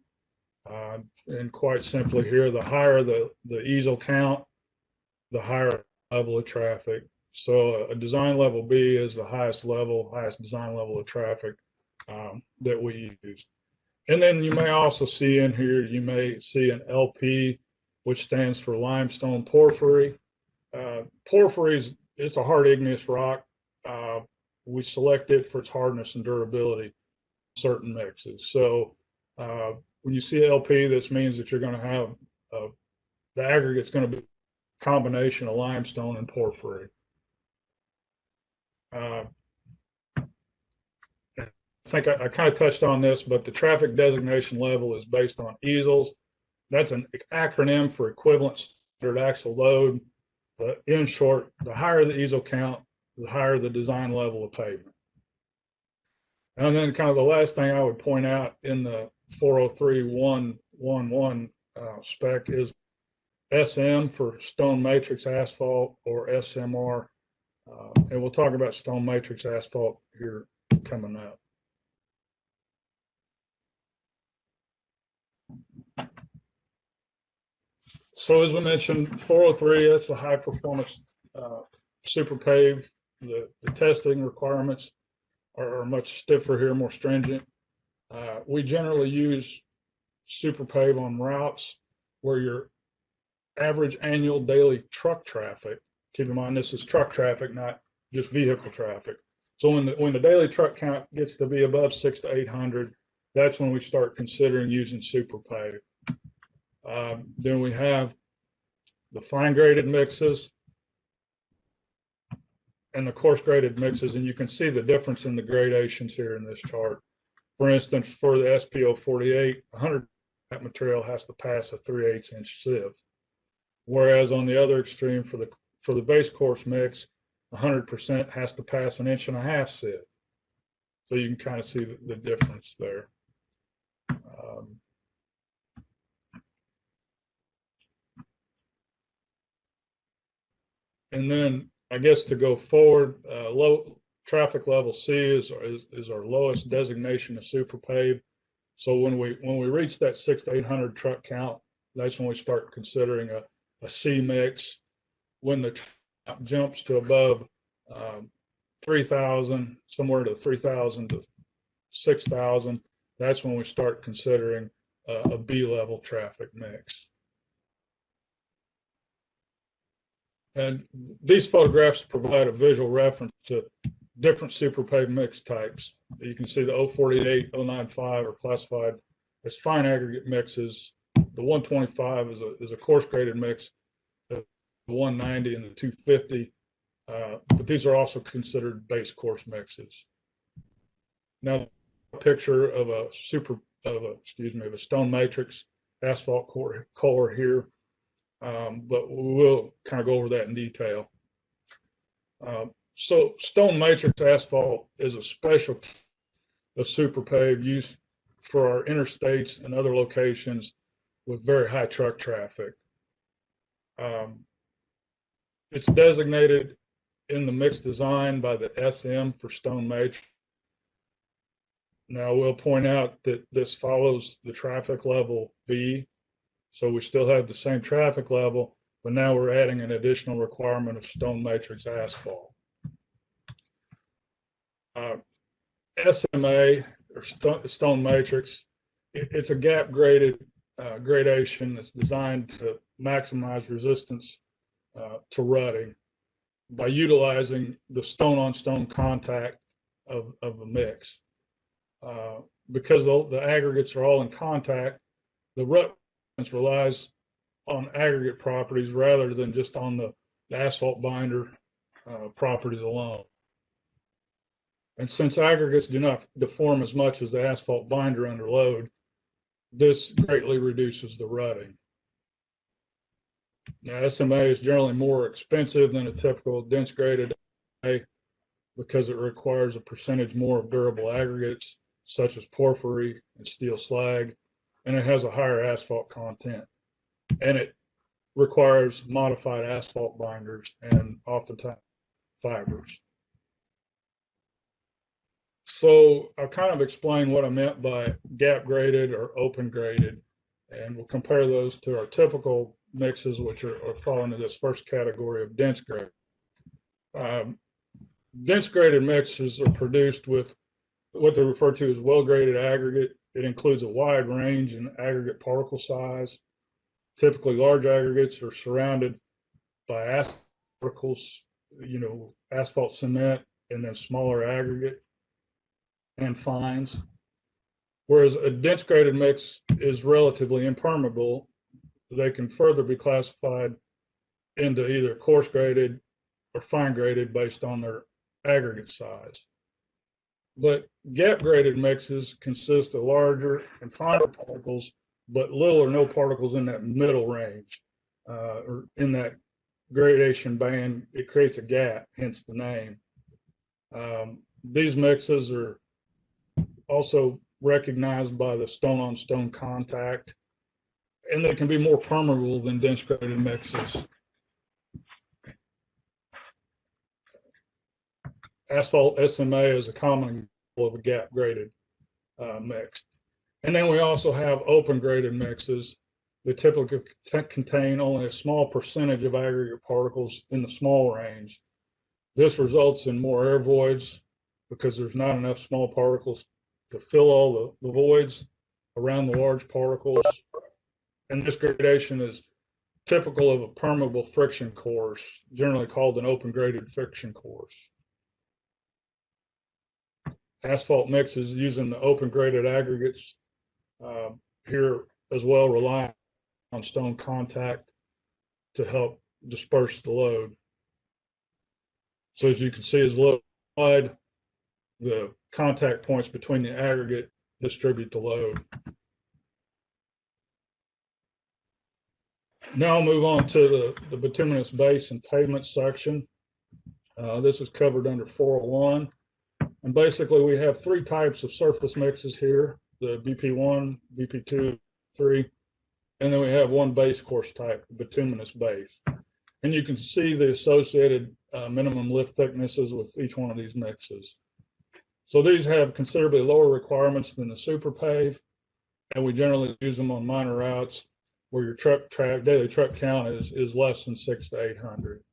And quite simply here, the higher the easel count, the higher level of traffic. So a design level B is the highest design level of traffic that we use. And then you may also see in here, you may see an LP, which stands for limestone porphyry. Porphyry it's a hard igneous rock. We select it for its hardness and durability in certain mixes. So when you see LP, this means that you're going to have the aggregate's going to be a combination of limestone and porphyry. I think I kind of touched on this, but the traffic designation level is based on easels. That's an acronym for equivalent standard axle load. But in short, the higher the easel count, the higher the design level of pavement. And then kind of the last thing I would point out in the 403.111 spec is SM for stone matrix asphalt, or SMR. And we'll talk about stone matrix asphalt here coming up. So as we mentioned, 403, that's a high performance super pave. The testing requirements are much stiffer here, more stringent. We generally use super pave on routes where your average annual daily truck traffic, keep in mind this is truck traffic, not just vehicle traffic. So when the daily truck count gets to be above 600 to 800, that's when we start considering using super pave. Then we have the fine graded mixes and the coarse graded mixes, and you can see the difference in the gradations here in this chart. For instance, for the SPO 48, 100 that material has to pass a 3/8 inch sieve, whereas on the other extreme for the base course mix, 100% has to pass an 1.5 inch sieve. So you can kind of see the difference there. And then I guess to go forward, low traffic level C is our lowest designation of super pave. So when we reach that 600 to 800 truck count, that's when we start considering a C mix. When the truck jumps to above 3,000, somewhere to 3,000 to 6,000, that's when we start considering a B level traffic mix. And these photographs provide a visual reference to different super pave mix types. You can see the 048, 095 are classified as fine aggregate mixes. The 125 is a coarse graded mix. The 190 and the 250, but these are also considered base course mixes. Now, a picture of a stone matrix asphalt core here. But we'll kind of go over that in detail. So stone matrix asphalt is a special of super pave used for our interstates and other locations with very high truck traffic. It's designated in the mix design by the SM for stone matrix. Now we'll point out that this follows the traffic level B. So we still have the same traffic level, but now we're adding an additional requirement of stone matrix asphalt. SMA, or stone matrix, it's a gap graded gradation that's designed to maximize resistance to rutting by utilizing the stone on stone contact of the mix. Because the aggregates are all in contact, the rut relies on aggregate properties rather than just on the asphalt binder properties alone. And since aggregates do not deform as much as the asphalt binder under load, this greatly reduces the rutting. Now, SMA is generally more expensive than a typical dense graded because it requires a percentage more of durable aggregates such as porphyry and steel slag, and it has a higher asphalt content, and it requires modified asphalt binders and oftentimes fibers. So I'll kind of explain what I meant by gap graded or open graded, and we'll compare those to our typical mixes, which are fall into this first category of dense graded. Dense graded mixes are produced with what they refer to as well-graded aggregate. It includes a wide range in aggregate particle size. Typically, large aggregates are surrounded by asphalt particles, asphalt cement, and then smaller aggregate and fines. Whereas a dense graded mix is relatively impermeable, they can further be classified into either coarse graded or fine graded based on their aggregate size. But gap graded mixes consist of larger and finer particles, but little or no particles in that middle range, or in that gradation band. It creates a gap, hence the name. These mixes are also recognized by the stone-on-stone contact, and they can be more permeable than dense graded mixes. Asphalt SMA is a common example of a gap graded mix. And then we also have open graded mixes that typically contain only a small percentage of aggregate particles in the small range. This results in more air voids because there's not enough small particles to fill all the voids around the large particles. And this gradation is typical of a permeable friction course, generally called an open graded friction course. Asphalt mixes using the open graded aggregates here as well rely on stone contact to help disperse the load. So as you can see, as load wide, the contact points between the aggregate distribute the load. Now I'll move on to the bituminous base and pavement section. This is covered under 401. And basically we have three types of surface mixes here, the BP1, BP2, 3, and then we have one base course type, bituminous base. And you can see the associated minimum lift thicknesses with each one of these mixes. So these have considerably lower requirements than the super pave, and we generally use them on minor routes where your daily truck count is less than 600 to 800.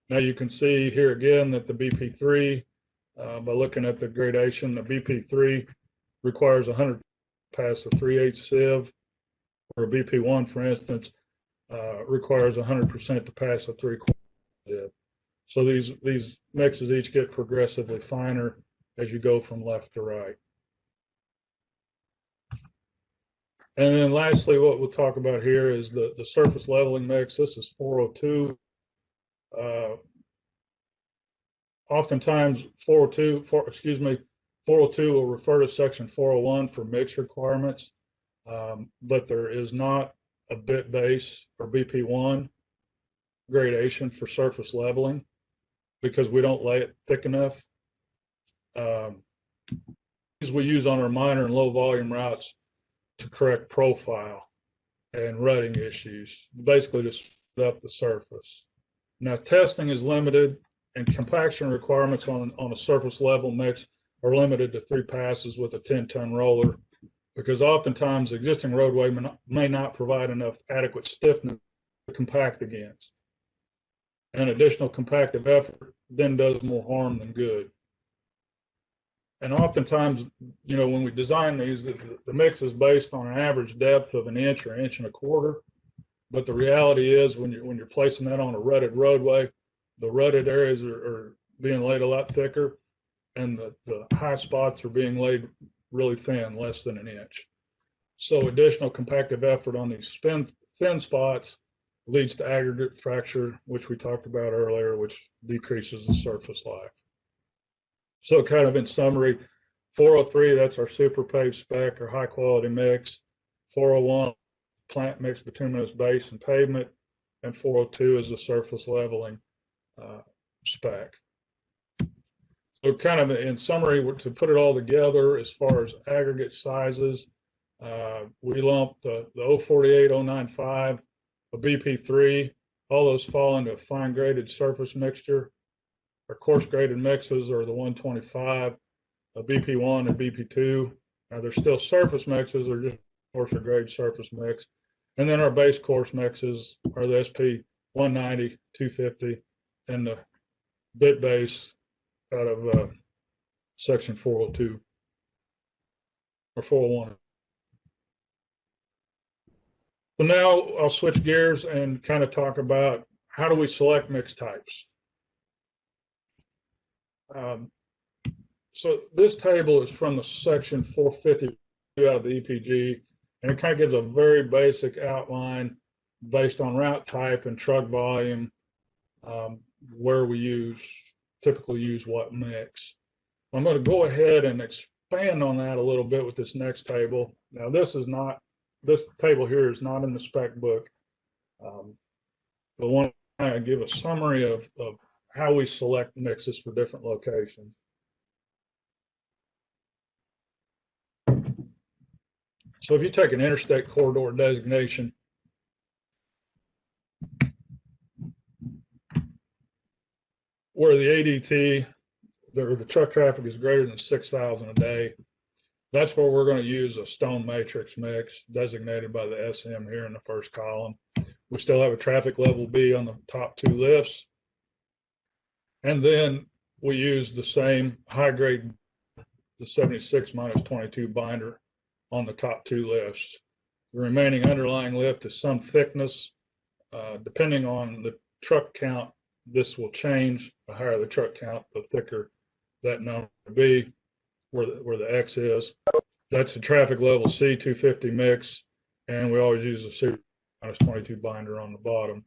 Now you can see here again that the BP3, by looking at the gradation, the BP3 requires 100 to pass a 3/8 sieve, or a BP1, for instance, requires 100% to pass a 3/4 sieve. So these mixes each get progressively finer as you go from left to right. And then lastly, what we'll talk about here is the surface leveling mix. This is 402. Oftentimes 402 will refer to section 401 for mix requirements, but there is not a bit base or BP1 gradation for surface leveling because we don't lay it thick enough. These we use on our minor and low volume routes to correct profile and rutting issues, basically to speed up the surface. Now testing is limited, and compaction requirements on a surface level mix are limited to 3 passes with a 10-ton roller, because oftentimes existing roadway may not provide enough adequate stiffness to compact against. And additional compactive effort then does more harm than good. And oftentimes, you know, when we design these, the mix is based on an average depth of 1 inch or 1.25 inches. But the reality is when you're placing that on a rutted roadway, the rutted areas are being laid a lot thicker, and the high spots are being laid really thin, less than 1 inch. So additional compactive effort on these thin spots leads to aggregate fracture, which we talked about earlier, which decreases the surface life. So kind of in summary, 403, that's our super paved spec or high quality mix. 401, plant mix bituminous base and pavement, and 402 is the surface leveling spec. So kind of in summary, to put it all together, as far as aggregate sizes, we lumped the 048, 095, a BP3, all those fall into a fine graded surface mixture. Our coarse graded mixes are the 125, a BP1 and BP2. Now they're still surface mixes, they're just coarser grade surface mix. And then our base course mixes are the SP 190, 250, and the bit base out of section 402 or 401. So now I'll switch gears and kind of talk about how do we select mix types. So this table is from the section 452 out of the EPG, and it kind of gives a very basic outline based on route type and truck volume, where we typically use what mix. I'm going to go ahead and expand on that a little bit with this next table. Now this table here is not in the spec book, but I want to give a summary of how we select mixes for different locations. So if you take an interstate corridor designation, where the ADT, the truck traffic is greater than 6,000 a day, that's where we're going to use a stone matrix mix designated by the SM here in the first column. We still have a traffic level B on the top two lifts. And then we use the same high grade, the 76 minus 22 binder on the top two lifts. The remaining underlying lift is some thickness. Depending on the truck count, this will change. The higher the truck count, the thicker that number will be, where the X is. That's the traffic level C250 mix, and we always use a C minus 22 binder on the bottom.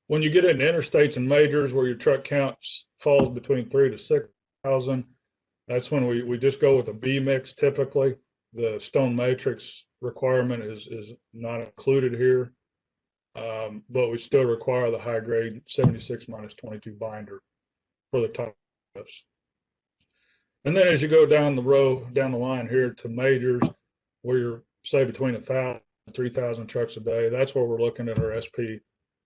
When you get into interstates and majors where your truck counts falls between 3,000 to 6,000, that's when we just go with a B mix typically. The stone matrix requirement is not included here, but we still require the high grade 76 minus 22 binder for the top lifts. And then as you go down the line here to majors, where you're say between 1,000 and 3,000 trucks a day, that's where we're looking at our SP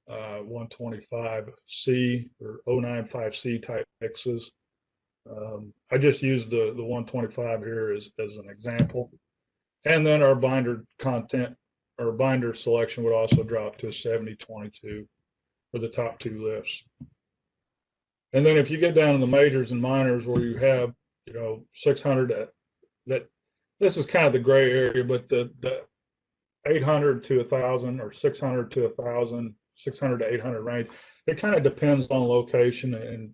125C or 095C type mixes. I just used the 125 here as an example. And then our binder content or binder selection would also drop to a 70-22 for the top two lifts. And then if you get down to the majors and minors where you have 600 that this is kind of the gray area, but the 800 to 1,000 or 600 to 1,000, 600 to 800 range, it kind of depends on location and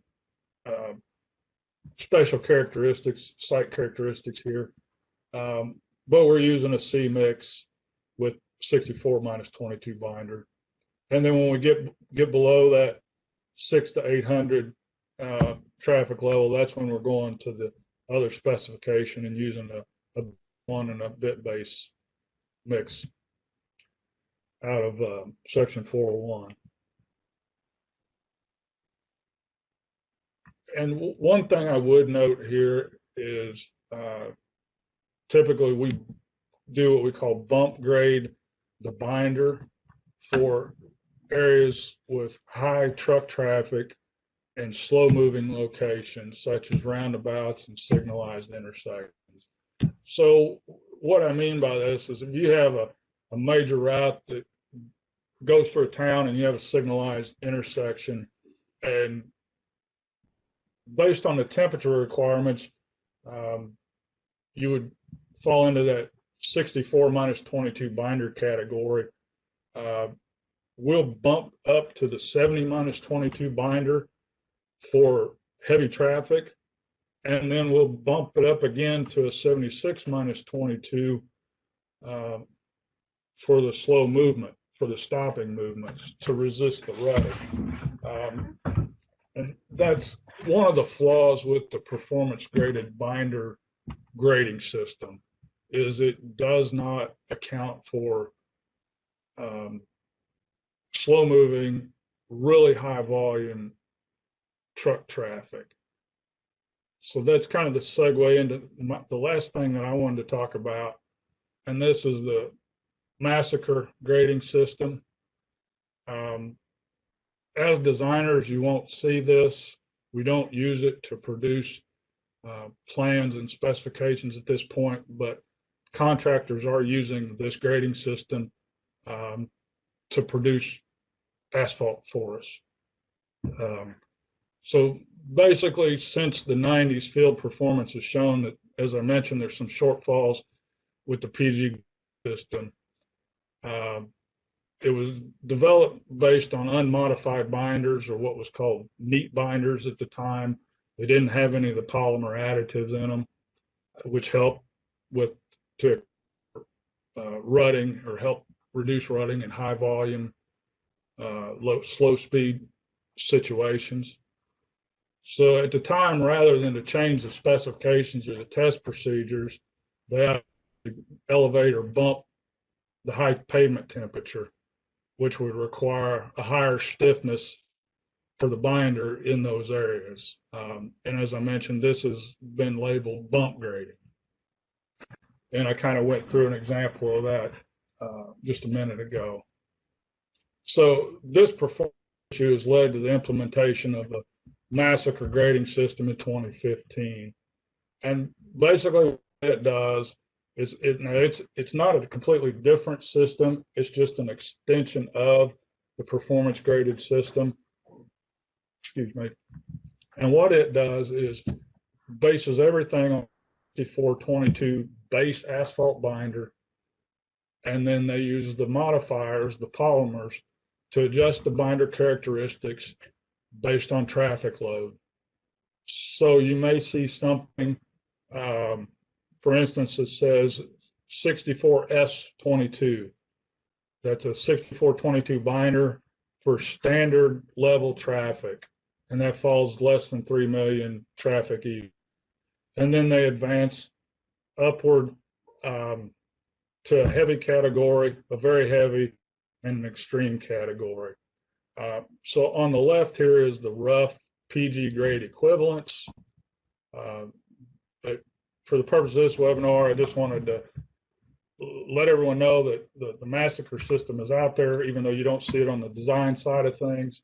special characteristics, site characteristics here. But we're using a C mix with 64 minus 22 binder. And then when we get below that 600 to 800 traffic level, that's when we're going to the other specification and using a one and a bit base mix out of section 401. And one thing I would note here is typically we do what we call bump grade the binder for areas with high truck traffic and slow moving locations such as roundabouts and signalized intersections. So what I mean by this is if you have a major route that goes through a town and you have a signalized intersection, and based on the temperature requirements, you would fall into that 64 minus 22 binder category. We'll bump up to the 70 minus 22 binder for heavy traffic, and then we'll bump it up again to a 76 minus 22 for the slow movement, for the stopping movements to resist the rutting. And that's one of the flaws with the performance graded binder grading system, is it does not account for slow moving, really high volume truck traffic. So that's kind of the segue into the last thing that I wanted to talk about, and this is the massacre grading system. As designers, you won't see this. We don't use it to produce plans and specifications at this point, but contractors are using this grading system to produce asphalt for us. So basically, since the 90s, field performance has shown that, as I mentioned, there's some shortfalls with the PG system. It was developed based on unmodified binders, or what was called neat binders at the time. They didn't have any of the polymer additives in them, which help with rutting, or help reduce rutting in high volume, slow speed situations. So at the time, rather than to change the specifications or the test procedures, they had to elevate or bump the high pavement temperature, which would require a higher stiffness for the binder in those areas. And as I mentioned, this has been labeled bump grading. And I kind of went through an example of that just a minute ago. So this performance issue has led to the implementation of the massacre grading system in 2015. And basically what it does is it's not a completely different system. It's just an extension of the performance graded system. Excuse me. And what it does is bases everything on 6422 base asphalt binder, and then they use the modifiers, the polymers, to adjust the binder characteristics based on traffic load. So you may see something, for instance, it says 64S22. That's a 6422 binder for standard level traffic, and that falls less than 3 million traffic each. And then they advance upward to a heavy category, a very heavy, and an extreme category. So on the left here is the rough PG grade equivalents. But for the purpose of this webinar, I just wanted to let everyone know that the massacre system is out there, even though you don't see it on the design side of things.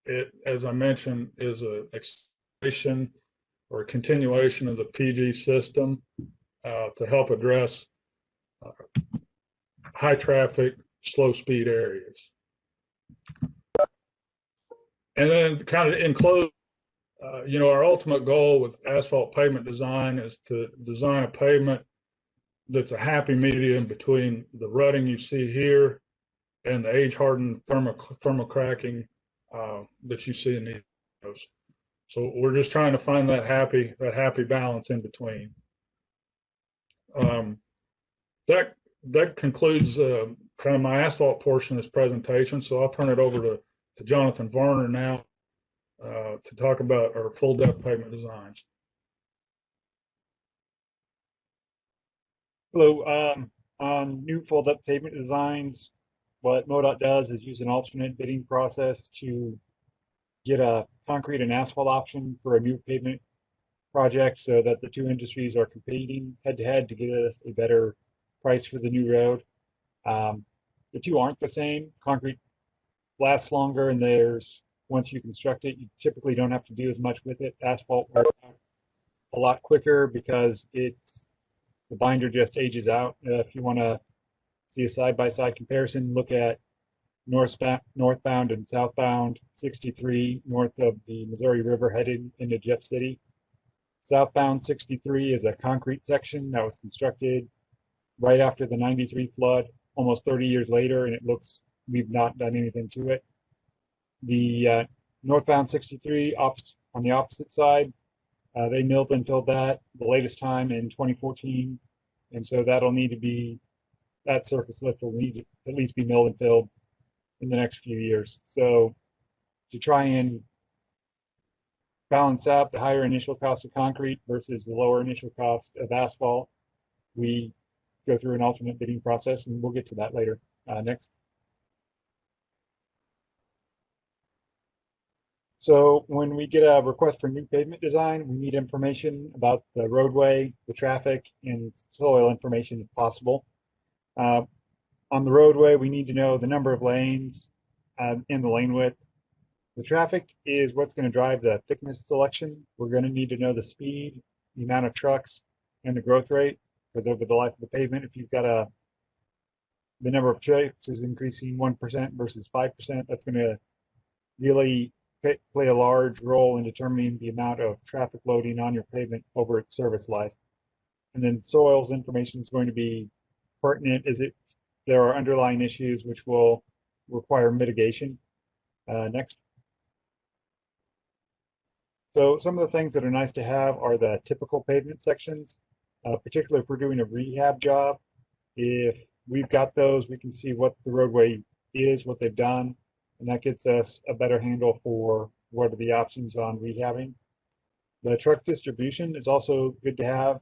It, as I mentioned, is an extension or a continuation of the PG system to help address high traffic, slow speed areas. And then kind of in close, our ultimate goal with asphalt pavement design is to design a pavement that's a happy medium between the rutting you see here and the age-hardened thermal cracking that you see in these videos. So we're just trying to find that happy balance in between. That concludes kind of my asphalt portion of this presentation. So I'll turn it over to Jonathan Varner now to talk about our full depth pavement designs. Hello. On new full depth pavement designs, what MoDOT does is use an alternate bidding process to get a concrete and asphalt option for a new pavement project, so that the two industries are competing head to head to get us a better price for the new road. The two aren't the same. Concrete lasts longer, and once you construct it, you typically don't have to do as much with it. Asphalt works out a lot quicker because the binder just ages out. If you want to see a side-by-side comparison, look at northbound and southbound 63 north of the Missouri River headed into Jeff City. Southbound 63 is a concrete section that was constructed right after the 93 flood, almost 30 years later, and it looks, we've not done anything to it. The northbound 63 on the opposite side, they milled and filled that the latest time in 2014, and so that surface lift will need to at least be milled and filled in the next few years. So to try and balance out the higher initial cost of concrete versus the lower initial cost of asphalt, we go through an alternate bidding process, and we'll get to that later. Next. So when we get a request for new pavement design, we need information about the roadway, the traffic, and soil information if possible. On the roadway, we need to know the number of lanes and the lane width. The traffic is what's going to drive the thickness selection. We're going to need to know the speed, the amount of trucks, and the growth rate, because over the life of the pavement, if you've got the number of trucks is increasing 1% versus 5%, that's going to really play a large role in determining the amount of traffic loading on your pavement over its service life. And then soils information is going to be pertinent. There are underlying issues which will require mitigation. Next. So some of the things that are nice to have are the typical pavement sections, particularly if we're doing a rehab job. If we've got those, we can see what the roadway is, what they've done, and that gets us a better handle for what are the options on rehabbing. The truck distribution is also good to have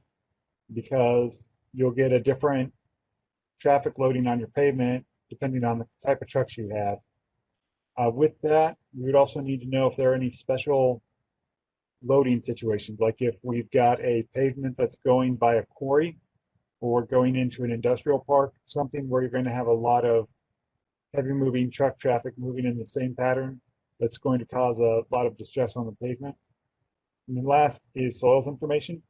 because you'll get a different traffic loading on your pavement depending on the type of trucks you have. With that, we would also need to know if there are any special loading situations, like if we've got a pavement that's going by a quarry or going into an industrial park, something where you're going to have a lot of heavy moving truck traffic moving in the same pattern, that's going to cause a lot of distress on the pavement. And then last is soils information.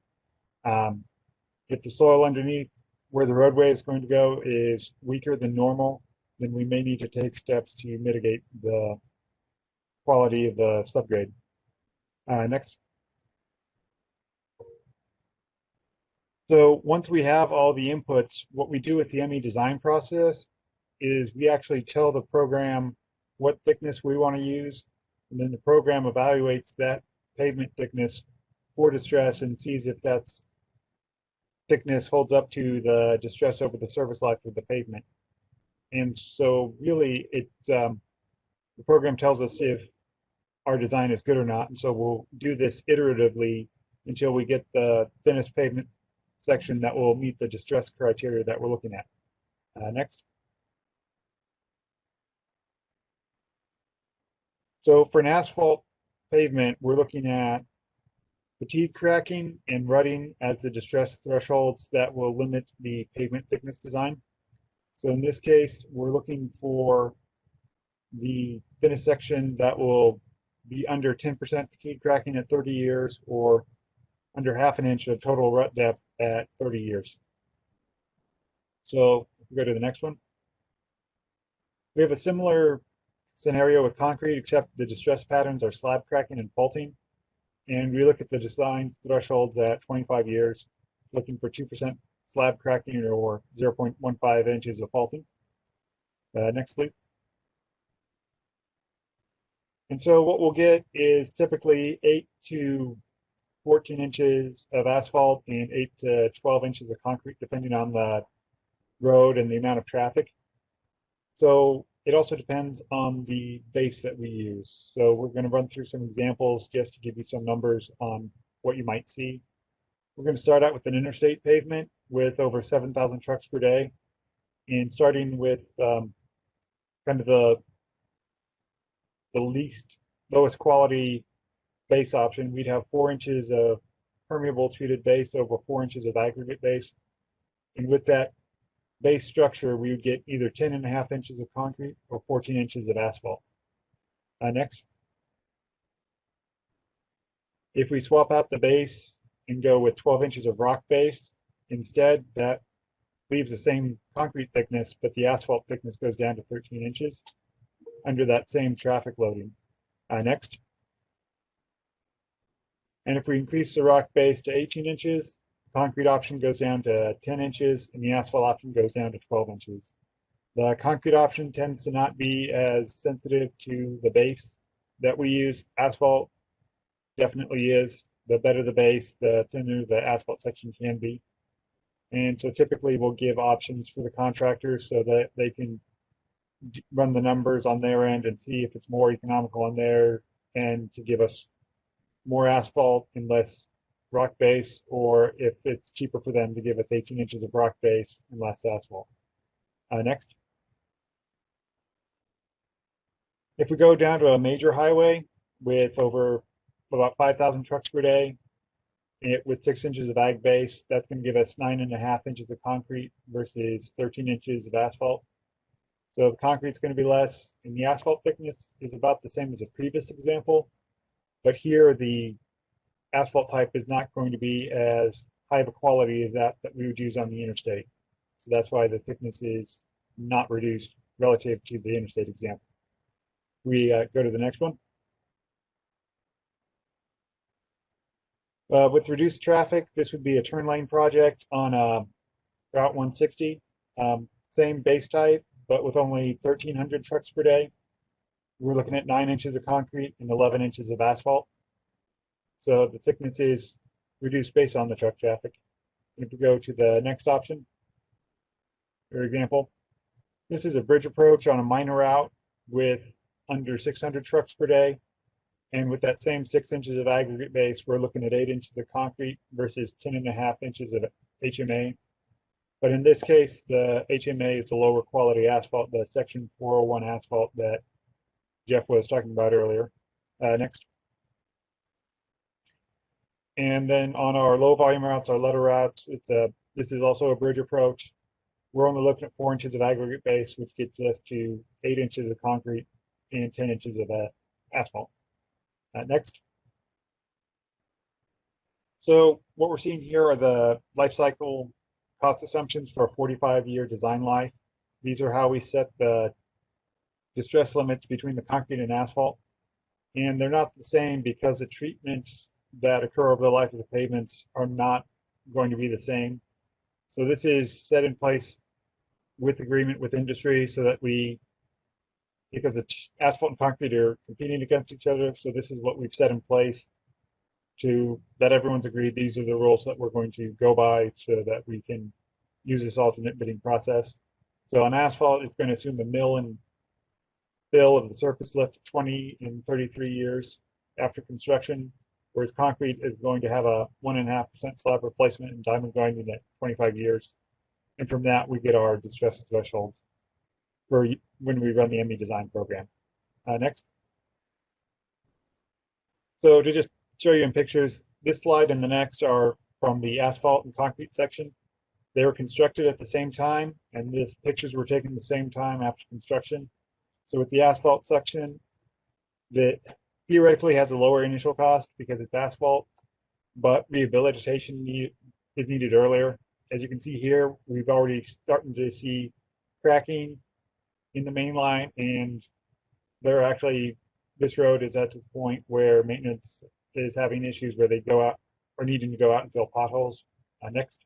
If the soil underneath where the roadway is going to go is weaker than normal, then we may need to take steps to mitigate the quality of the subgrade. Next. So once we have all the inputs, what we do with the ME design process is we actually tell the program what thickness we want to use, and then the program evaluates that pavement thickness for distress and sees if that's thickness holds up to the distress over the service life of the pavement. And so really the program tells us if our design is good or not. And so we'll do this iteratively until we get the thinnest pavement section that will meet the distress criteria that we're looking at. Next. So for an asphalt pavement, we're looking at fatigue cracking and rutting as the distress thresholds that will limit the pavement thickness design. So in this case, we're looking for the thinnest section that will be under 10% fatigue cracking at 30 years or under ½ inch of total rut depth at 30 years. So if we go to the next one. We have a similar scenario with concrete, except the distress patterns are slab cracking and faulting. And we look at the design thresholds at 25 years, looking for 2% slab cracking or 0.15 inches of faulting. Next, please. And so what we'll get is typically 8 to 14 inches of asphalt and 8 to 12 inches of concrete, depending on the road and the amount of traffic. So it also depends on the base that we use. So we're going to run through some examples just to give you some numbers on what you might see. We're going to start out with an interstate pavement with over 7,000 trucks per day. And starting with kind of the lowest quality base option, we'd have 4 inches of permeable treated base over 4 inches of aggregate base. And with that base structure, we would get either 10½ inches of concrete or 14 inches of asphalt. Next. If we swap out the base and go with 12 inches of rock base instead, that leaves the same concrete thickness, but the asphalt thickness goes down to 13 inches under that same traffic loading. Next. And if we increase the rock base to 18 inches, concrete option goes down to 10 inches and the asphalt option goes down to 12 inches. The concrete option tends to not be as sensitive to the base that we use. Asphalt definitely is. The better the base, the thinner the asphalt section can be. And so typically we'll give options for the contractors so that they can run the numbers on their end and see if it's more economical on their end to give us more asphalt and less rock base, or if it's cheaper for them to give us 18 inches of rock base and less asphalt. Next. If we go down to a major highway with over about 5,000 trucks per day, with 6 inches of ag base, that's going to give us 9½ inches of concrete versus 13 inches of asphalt. So the concrete's going to be less, and the asphalt thickness is about the same as the previous example, but here the asphalt type is not going to be as high of a quality as that we would use on the interstate. So that's why the thickness is not reduced relative to the interstate example. We go to the next one. With reduced traffic, this would be a turn lane project on Route 160. Same base type, but with only 1,300 trucks per day. We're looking at 9 inches of concrete and 11 inches of asphalt. So the thickness is reduced based on the truck traffic. If we go to the next option, for example, this is a bridge approach on a minor route with under 600 trucks per day. And with that same 6 inches of aggregate base, we're looking at 8 inches of concrete versus 10½ inches of HMA. But in this case, the HMA is a lower quality asphalt, the section 401 asphalt that Jeff was talking about earlier. Next. And then on our low volume routes, our letter routes, it's a This is also a bridge approach. We're only looking at 4 inches of aggregate base, which gets us to 8 inches of concrete and 10 inches of asphalt. Next. So what we're seeing here are the life cycle cost assumptions for a 45-year design life. These are how we set the distress limits between the concrete and asphalt. And they're not the same because the treatments that occur over the life of the pavements are not going to be the same. So this is set in place with agreement with industry so that because the asphalt and concrete are competing against each other, so this is what we've set in place that everyone's agreed these are the rules that we're going to go by so that we can use this alternate bidding process. So on asphalt, it's going to assume a mill and fill of the surface lift 20 and 33 years after construction, whereas concrete is going to have a 1.5% slab replacement and diamond grinding at 25 years. And from that, we get our distress thresholds for when we run the ME design program. Next. So to just show you in pictures, this slide and the next are from the asphalt and concrete section. They were constructed at the same time, and these pictures were taken at the same time after construction. So with the asphalt section, that theoretically has a lower initial cost because it's asphalt, but rehabilitation is needed earlier. As you can see here, we've already starting to see cracking in the main line, and this road is at the point where maintenance is having issues where they go out or needing to go out and fill potholes. Next.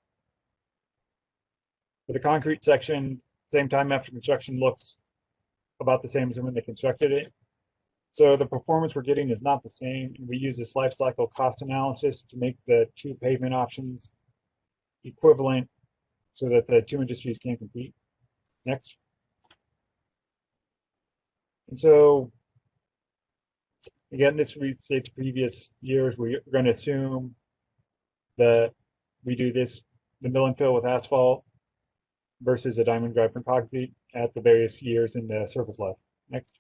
For the concrete section, same time after construction looks about the same as when they constructed it. So the performance we're getting is not the same. We use this life cycle cost analysis to make the two pavement options equivalent so that the two industries can compete. Next. And so again, this restates previous years. We're going to assume that we do the mill and fill with asphalt versus a diamond grind from concrete at the various years in the surface life. Next.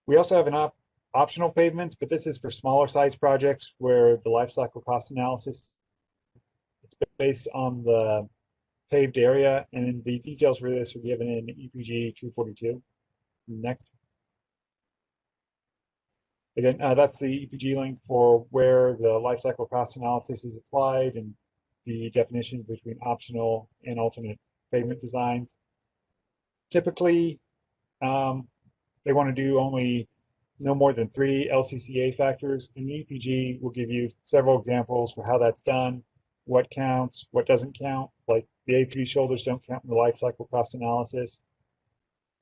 We also have an optional pavements, but this is for smaller size projects where the life cycle cost analysis is based on the paved area, and the details for this are given in EPG 242. Next. Again, that's the EPG link for where the life cycle cost analysis is applied and the definition between optional and alternate pavement designs. Typically, they want to do only no more than 3 LCCA factors, and the EPG will give you several examples for how that's done, what counts, what doesn't count, like the A3 shoulders don't count in the life cycle cost analysis.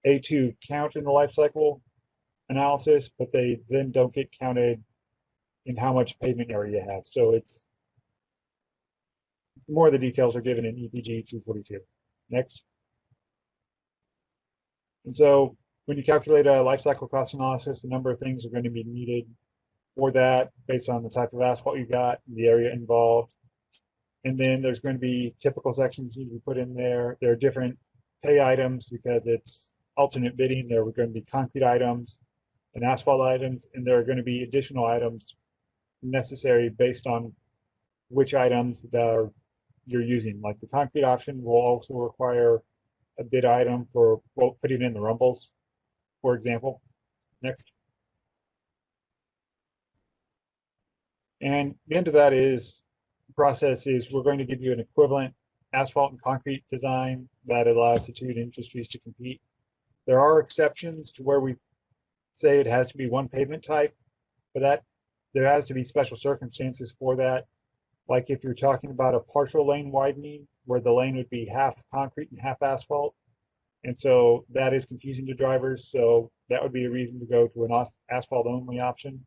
A2 count in the life cycle analysis, but they then don't get counted in how much pavement area you have. So it's more of the details are given in EPG 242. Next. And so when you calculate a life cycle cost analysis, a number of things are going to be needed for that based on the type of asphalt you got, the area involved. And then there's going to be typical sections need to be put in there. There are different pay items because it's alternate bidding. There are going to be concrete items and asphalt items, and there are going to be additional items necessary based on which items that you're using. Like the concrete option will also require a bid item for putting in the rumbles, for example. Next. And the end of that is process is we're going to give you an equivalent asphalt and concrete design that allows the two industries to compete. There are exceptions to where we say it has to be one pavement type, but that there has to be special circumstances for that. Like if you're talking about a partial lane widening where the lane would be half concrete and half asphalt. And so that is confusing to drivers. So that would be a reason to go to an asphalt only option.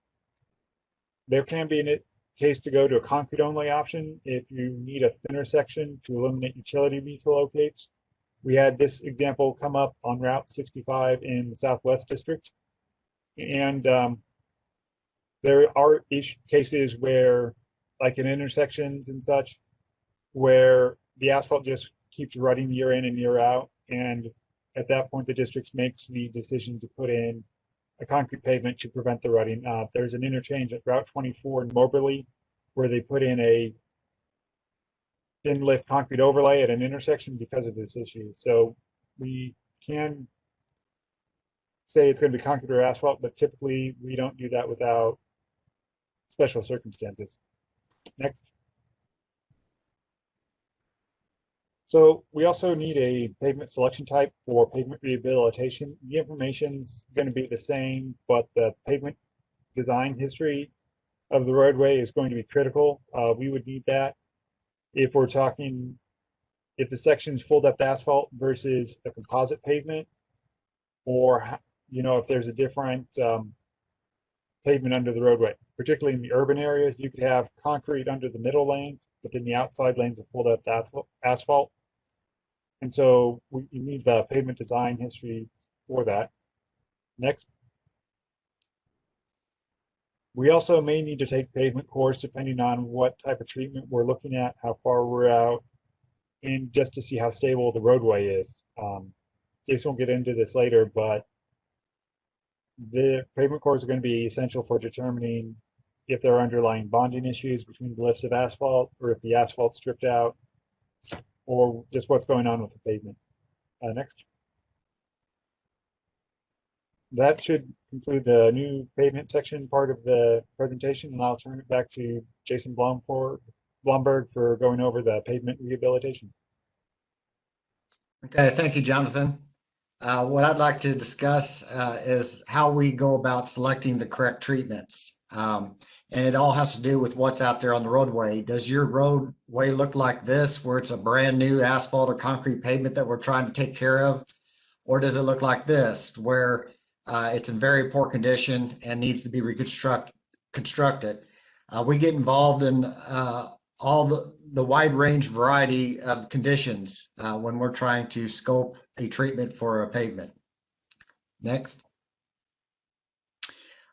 There can be a case to go to a concrete only option if you need a thinner section to eliminate utility relocates. We had this example come up on Route 65 in the Southwest District. And there are cases where, like in intersections and such, where the asphalt just keeps rutting year in and year out. And at that point, the district makes the decision to put in a concrete pavement to prevent the rutting. There's an interchange at Route 24 in Moberly where they put in a thin lift concrete overlay at an intersection because of this issue. So we can say it's going to be concrete or asphalt, but typically we don't do that without special circumstances. Next. So we also need a pavement selection type for pavement rehabilitation. The information's going to be the same, but the pavement design history of the roadway is going to be critical. We would need that if we're talking, if the section's full depth asphalt versus a composite pavement, or if there's a different pavement under the roadway. Particularly in the urban areas, you could have concrete under the middle lanes, but then the outside lanes are full depth asphalt. And so you need the pavement design history for that. Next. We also may need to take pavement cores depending on what type of treatment we're looking at, how far we're out, and just to see how stable the roadway is. Jason will get into this later, but the pavement cores are going to be essential for determining if there are underlying bonding issues between the lifts of asphalt, or if the asphalt's stripped out, or just what's going on with the pavement. Next. That should conclude the new pavement section part of the presentation, and I'll turn it back to Jason Blomberg for going over the pavement rehabilitation. Okay, thank you, Jonathan. What I'd like to discuss is how we go about selecting the correct treatments. And it all has to do with what's out there on the roadway. Does your roadway look like this, where it's a brand new asphalt or concrete pavement that we're trying to take care of? Or does it look like this, where it's in very poor condition and needs to be constructed? We get involved in all the wide range variety of conditions when we're trying to scope a treatment for a pavement. Next.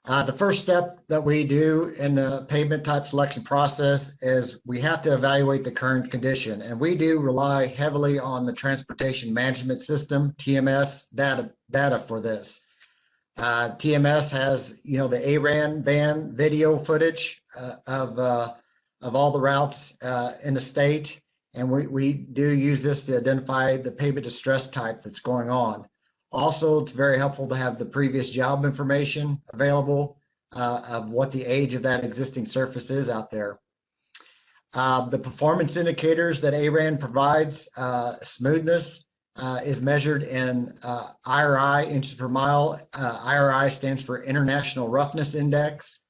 The first step that we do in the pavement type selection process is we have to evaluate the current condition, and we do rely heavily on the Transportation Management System, TMS, data for this. TMS has, the ARAN van video footage of all the routes in the state, and we do use this to identify the pavement distress type that's going on. Also, it's very helpful to have the previous job information available of what the age of that existing surface is out there. The performance indicators that ARAN provides, smoothness, is measured in IRI, inches per mile. IRI stands for International Roughness Index.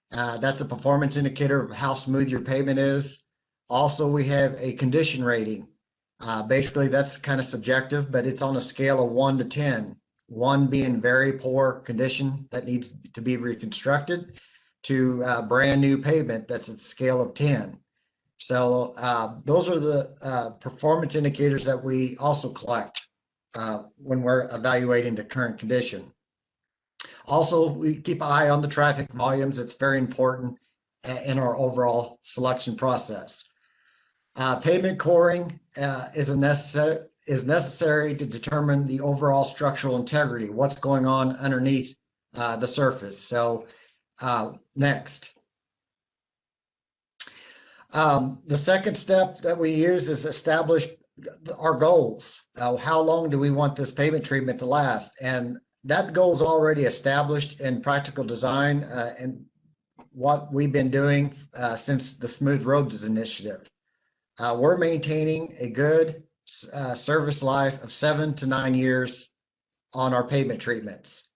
That's a performance indicator of how smooth your pavement is. Also, we have a condition rating. Basically, that's kind of subjective, but it's on a scale of 1 to 10. 1 being very poor condition that needs to be reconstructed, to brand new pavement that's at a scale of 10. So those are the performance indicators that we also collect when we're evaluating the current condition. Also, we keep an eye on the traffic volumes. It's very important in our overall selection process. Pavement coring is necessary to determine the overall structural integrity, what's going on underneath the surface. So next. The second step that we use is establish our goals. How long do we want this pavement treatment to last? And that goal is already established in practical design and what we've been doing since the Smooth Roads Initiative. We're maintaining a good service life of 7 to 9 years on our pavement treatments.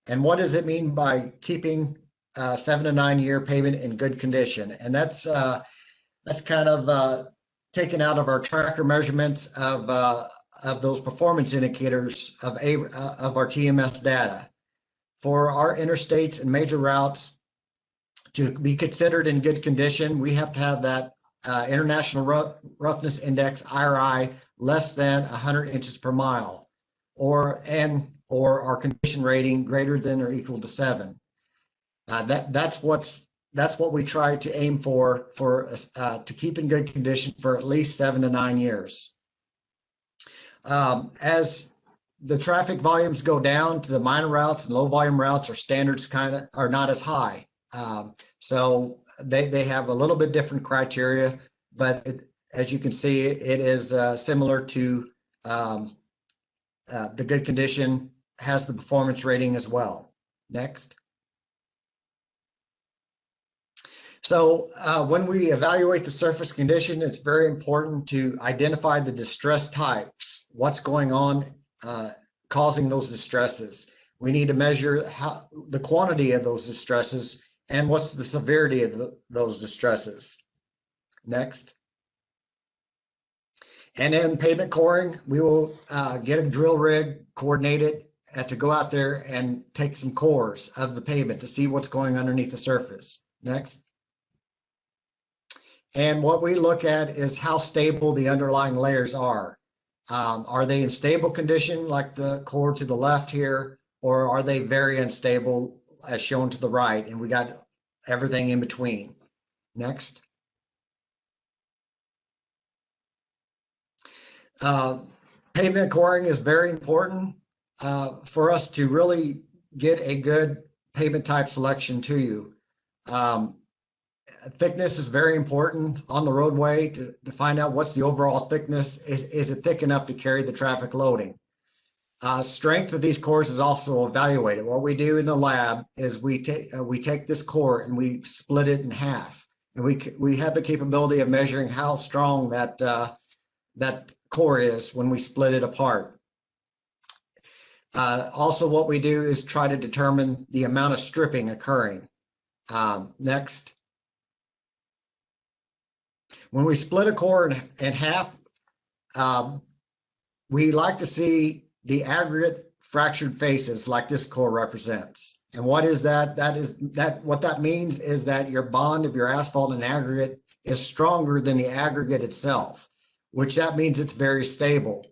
And what does it mean by keeping 7 to 9 year pavement in good condition? And that's kind of taken out of our tracker measurements of those performance indicators of our TMS data. For our interstates and major routes to be considered in good condition, we have to have that International Roughness Index, IRI, less than 100 inches per mile, or our condition rating greater than or equal to 7. That's what we try to aim for to keep in good condition for at least 7 to 9 years. As the traffic volumes go down to the minor routes and low volume routes, our standards are not as high. So they have a little bit different criteria, but as you can see, it is similar to the good condition, has the performance rating as well. Next. So when we evaluate the surface condition, it's very important to identify the distress types, what's going on causing those distresses. We need to measure the quantity of those distresses and what's the severity of those distresses. Next. And in pavement coring, we will get a drill rig coordinated to go out there and take some cores of the pavement to see what's going underneath the surface. Next. And what we look at is how stable the underlying layers are. Are they in stable condition like the core to the left here, or are they very unstable as shown to the right? And we got everything in between. Next. Pavement coring is very important for us to really get a good pavement type selection to you. Thickness is very important on the roadway to find out what's the overall thickness. Is it thick enough to carry the traffic loading? Strength of these cores is also evaluated. What we do in the lab is we take this core and we split it in half, and we have the capability of measuring how strong that core is when we split it apart. Also, what we do is try to determine the amount of stripping occurring. Next. When we split a core in half, we like to see the aggregate fractured faces like this core represents. And what is that? What that means is that your bond of your asphalt and aggregate is stronger than the aggregate itself, which that means it's very stable.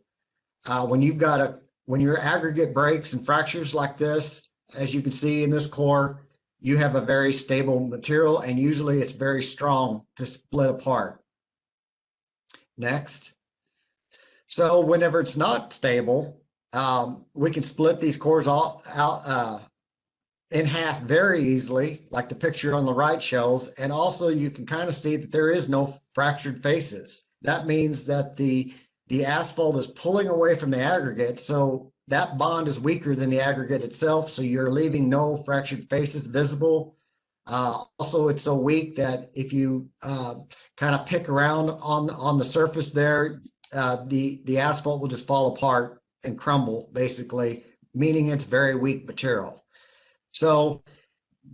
When your aggregate breaks and fractures like this, as you can see in this core, you have a very stable material, and usually it's very strong to split apart. Next. So whenever it's not stable, we can split these cores all out in half very easily, like the picture on the right shows. And also you can kind of see that there is no fractured faces. That means that the asphalt is pulling away from the aggregate, so that bond is weaker than the aggregate itself, so you're leaving no fractured faces visible. Also, it's so weak that if you kind of pick around on the surface there, the asphalt will just fall apart and crumble, basically, meaning it's very weak material. So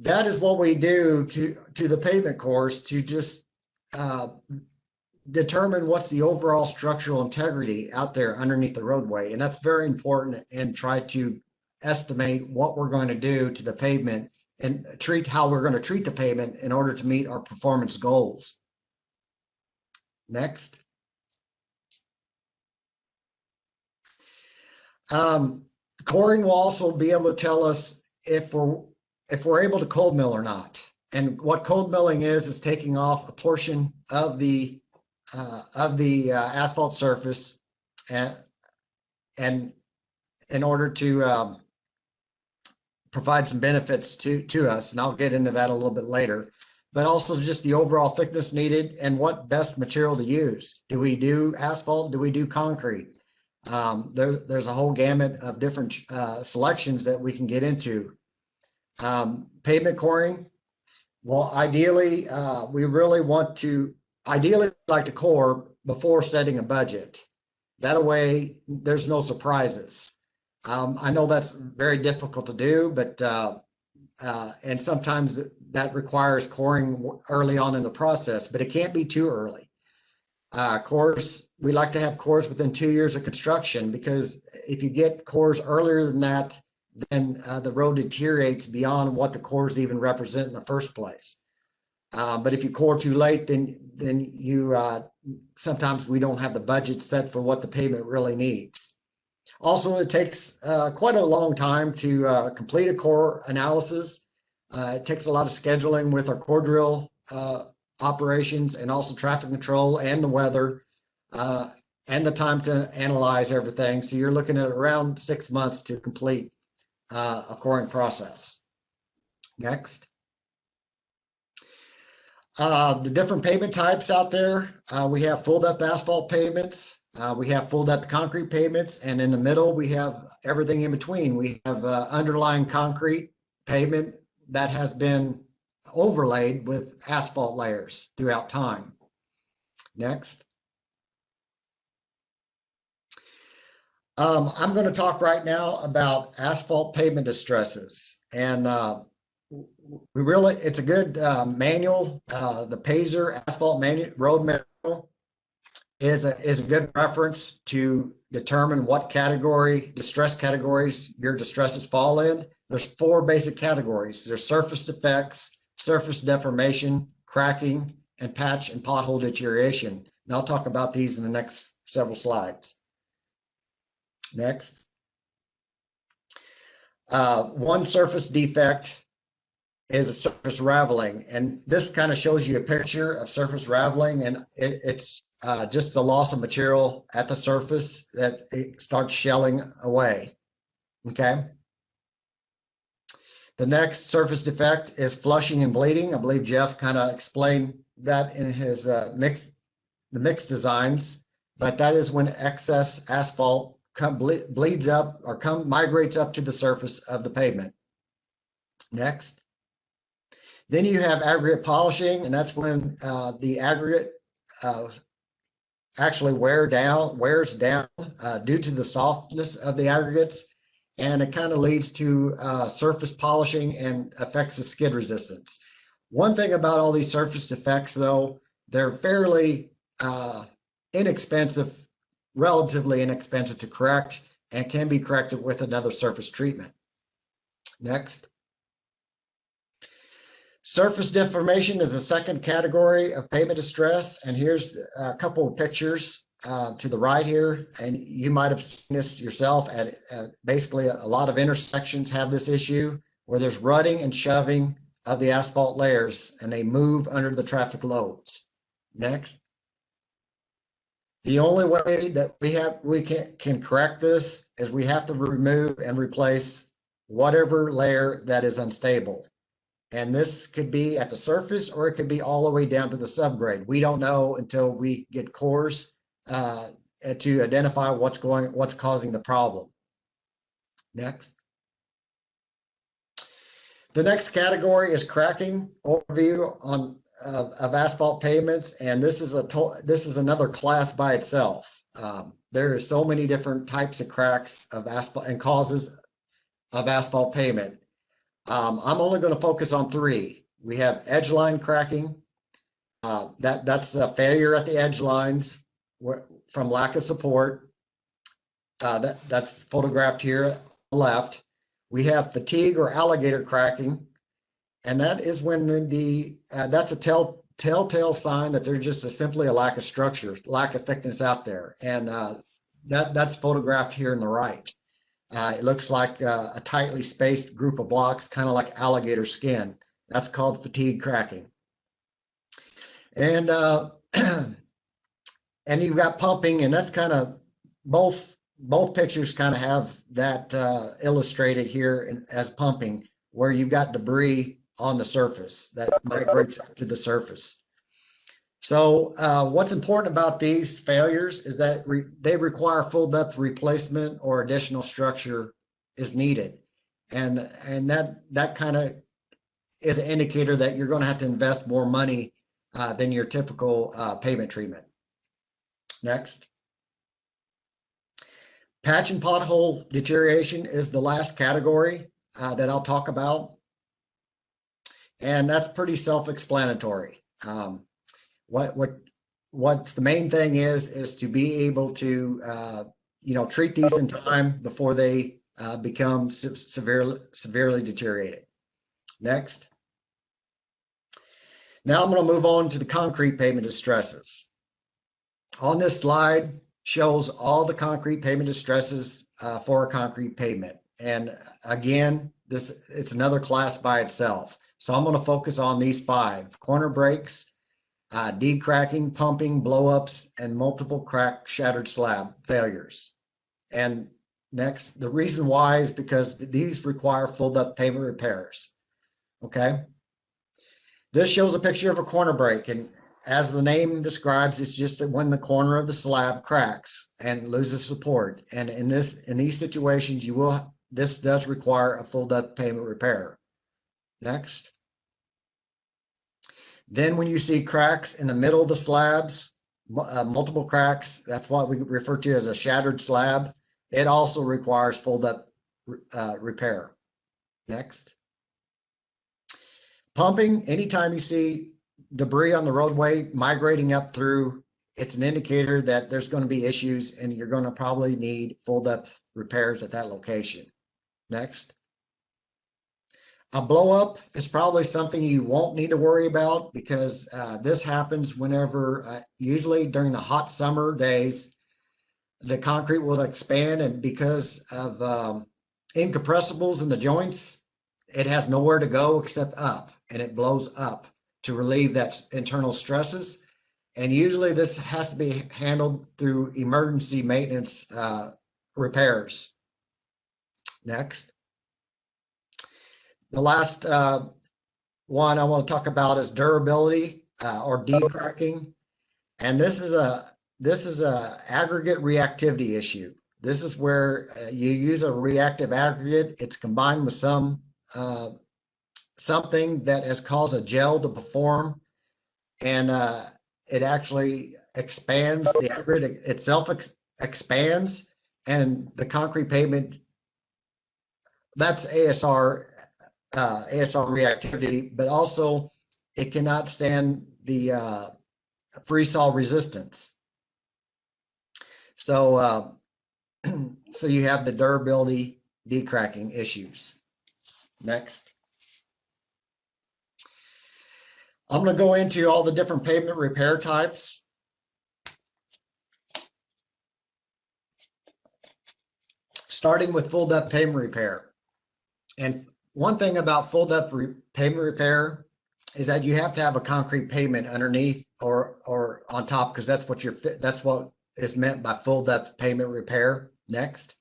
that is what we do to the pavement cores to just determine what's the overall structural integrity out there underneath the roadway. And that's very important, and try to estimate what we're going to do to the pavement and how we're going to treat the pavement in order to meet our performance goals. Next. Coring will also be able to tell us if we're able to cold mill or not. And what cold milling is taking off a portion of the asphalt surface, and in order to provide some benefits to us, and I'll get into that a little bit later, but also just the overall thickness needed and what best material to use. Do we do asphalt? Do we do concrete? There's a whole gamut of different selections that we can get into. Pavement coring, well, ideally, we really want to like to core before setting a budget. That way, there's no surprises. I know that's very difficult to do, but and sometimes that requires coring early on in the process, but it can't be too early. Cores, we like to have cores within 2 years of construction, because if you get cores earlier than that, then the road deteriorates beyond what the cores even represent in the first place. But if you core too late, then you sometimes we don't have the budget set for what the pavement really needs. Also, it takes quite a long time to complete a core analysis. It takes a lot of scheduling with our core drill operations, and also traffic control and the weather, and the time to analyze everything. So you're looking at around 6 months to complete a coring process. Next. The different pavement types out there, we have full depth asphalt pavements, we have full depth concrete pavements, and in the middle, we have everything in between. We have underlying concrete pavement that has been overlaid with asphalt layers throughout time. Next. I'm going to talk right now about asphalt pavement distresses. And it's a good manual. The Pazer asphalt road manual is a good reference to determine what distress categories your distresses fall in. There's 4 basic categories. There's surface defects, surface deformation, cracking, and patch and pothole deterioration. And I'll talk about these in the next several slides. Next. One surface defect is a surface raveling. And this kind of shows you a picture of surface raveling, and it's just the loss of material at the surface that it starts shelling away. Okay. The next surface defect is flushing and bleeding. I believe Jeff kind of explained that in his mixed designs, but that is when excess asphalt bleeds up or migrates up to the surface of the pavement. Next. Then you have aggregate polishing, and that's when the aggregate actually wears down due to the softness of the aggregates, and it kind of leads to surface polishing and affects the skid resistance. One thing about all these surface defects, though, they're fairly inexpensive, relatively inexpensive to correct, and can be corrected with another surface treatment. Next. Surface deformation is the second category of pavement distress, and here's a couple of pictures to the right here, and you might have seen this yourself at basically a lot of intersections have this issue where there's rutting and shoving of the asphalt layers, and they move under the traffic loads. Next. The only way that we can correct this is we have to remove and replace whatever layer that is unstable. And this could be at the surface, or it could be all the way down to the subgrade. We don't know until we get cores to identify what's causing the problem. Next. The next category is cracking overview of asphalt pavements, and this is another class by itself. There are so many different types of cracks of asphalt and causes of asphalt pavement. I'm only going to focus on 3. We have edge line cracking. That's a failure at the edge lines from lack of support. That's photographed here on the left. We have fatigue or alligator cracking, and that is when that's a telltale sign that there's just simply a lack of structure, lack of thickness out there, and that's photographed here on the right. It looks like a tightly spaced group of blocks, kind of like alligator skin. That's called fatigue cracking. And and you've got pumping, and that's kind of both pictures kind of have that illustrated here as pumping, where you've got debris on the surface that migrates up to the surface. So what's important about these failures is that they require full depth replacement or additional structure is needed. And that kind of is an indicator that you're going to have to invest more money than your typical pavement treatment. Next. Patch and pothole deterioration is the last category that I'll talk about. And that's pretty self-explanatory. What's the main thing is to be able to treat these in time before they become severely deteriorated. Next. Now I'm going to move on to the concrete pavement distresses. On this slide shows all the concrete pavement distresses for a concrete pavement. And again, it's another class by itself. So I'm going to focus on these 5: corner breaks, decracking, pumping, blowups, and multiple crack shattered slab failures. And next, the reason why is because these require full depth pavement repairs. Okay. This shows a picture of a corner break, and as the name describes, it's just that when the corner of the slab cracks and loses support. And in these situations, this does require a full depth pavement repair. Next. Then when you see cracks in the middle of the slabs, multiple cracks, that's what we refer to as a shattered slab. It also requires full depth repair. Next. Pumping, anytime you see debris on the roadway migrating up through, it's an indicator that there's going to be issues and you're going to probably need full depth repairs at that location. Next. A blow up is probably something you won't need to worry about because this happens whenever, usually during the hot summer days, the concrete will expand, and because of incompressibles in the joints, it has nowhere to go except up, and it blows up to relieve that internal stresses. And usually this has to be handled through emergency maintenance repairs. Next. The last one I want to talk about is durability or decracking. And this is a aggregate reactivity issue. This is where you use a reactive aggregate. It's combined with something that has caused a gel to perform, and it actually expands. The aggregate itself expands, and the concrete pavement. That's ASR reactivity, but also it cannot stand the freeze-thaw resistance. So, so you have the durability decracking issues. Next. I'm going to go into all the different pavement repair types. Starting with full depth pavement repair. And one thing about full depth pavement repair is that you have to have a concrete pavement underneath or on top, because that's what is meant by full depth pavement repair. Next.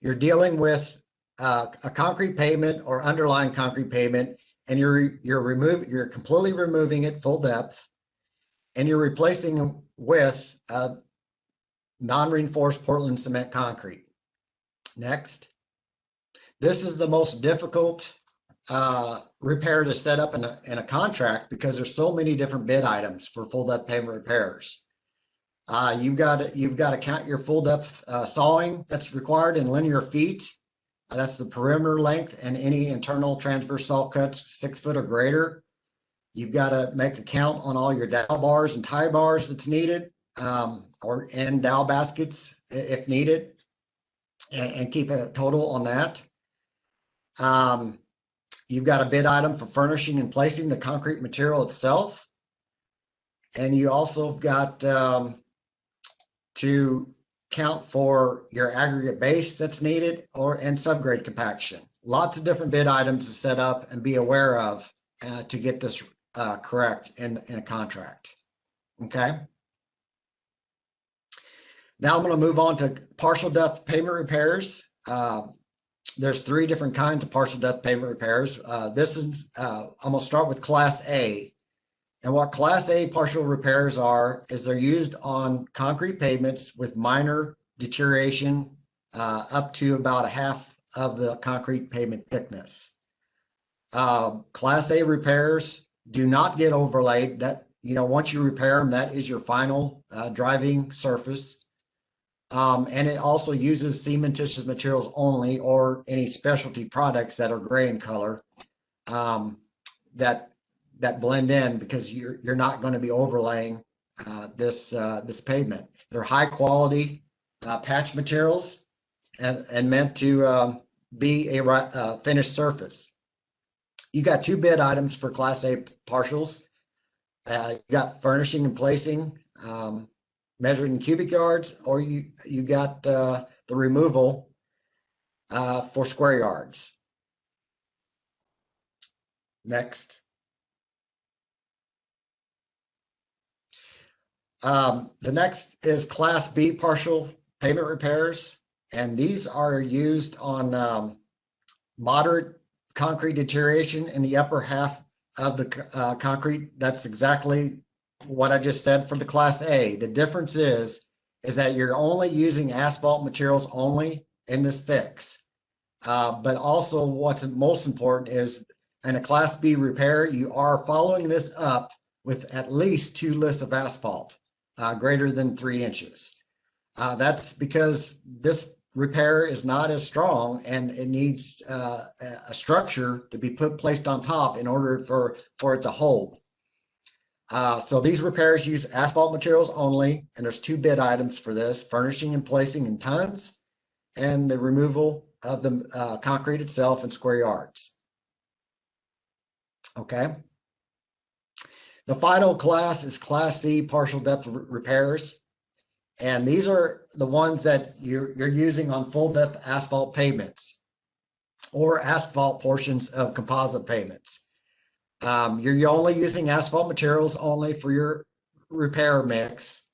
You're dealing with a concrete pavement or underlying concrete pavement, and you're completely removing it full depth, and you're replacing them with non-reinforced Portland cement concrete. Next. This is the most difficult repair to set up in a contract because there's so many different bid items for full depth pavement repairs. You've got to count your full depth sawing that's required in linear feet. That's the perimeter length, and any internal transverse saw cuts 6 foot or greater. You've got to make a count on all your dowel bars and tie bars that's needed, and dowel baskets if needed, and keep a total on that. You've got a bid item for furnishing and placing the concrete material itself. And you also got to count for your aggregate base that's needed and subgrade compaction. Lots of different bid items to set up and be aware of to get this correct in a contract. Okay. Now I'm going to move on to partial depth pavement repairs. There's 3 different kinds of partial depth pavement repairs. I'm going to start with Class A. And what Class A partial repairs are is they're used on concrete pavements with minor deterioration up to about a half of the concrete pavement thickness. Class A repairs do not get overlaid. Once you repair them, that is your final driving surface. And it also uses cementitious materials only, or any specialty products that are gray in color that blend in, because you're not going to be overlaying this pavement. They're high quality patch materials and meant to be a finished surface. You got 2 bid items for Class A partials. You got furnishing and placing, measured in cubic yards, or you got the removal for square yards. Next. The next is Class B partial pavement repairs, and these are used on moderate concrete deterioration in the upper half of the concrete. That's exactly what I just said for the Class A. The difference is that you're only using asphalt materials only in this fix. But also what's most important is in a Class B repair, you are following this up with at least 2 lifts of asphalt, greater than 3 inches. That's because this repair is not as strong and it needs a structure to be placed on top in order for it to hold. So these repairs use asphalt materials only, and there's 2 bid items for this: furnishing and placing in tons, and the removal of the concrete itself in square yards. Okay. The final class is Class C partial depth repairs. And these are the ones that you're using on full depth asphalt pavements or asphalt portions of composite pavements. You're only using asphalt materials only for your repair mix.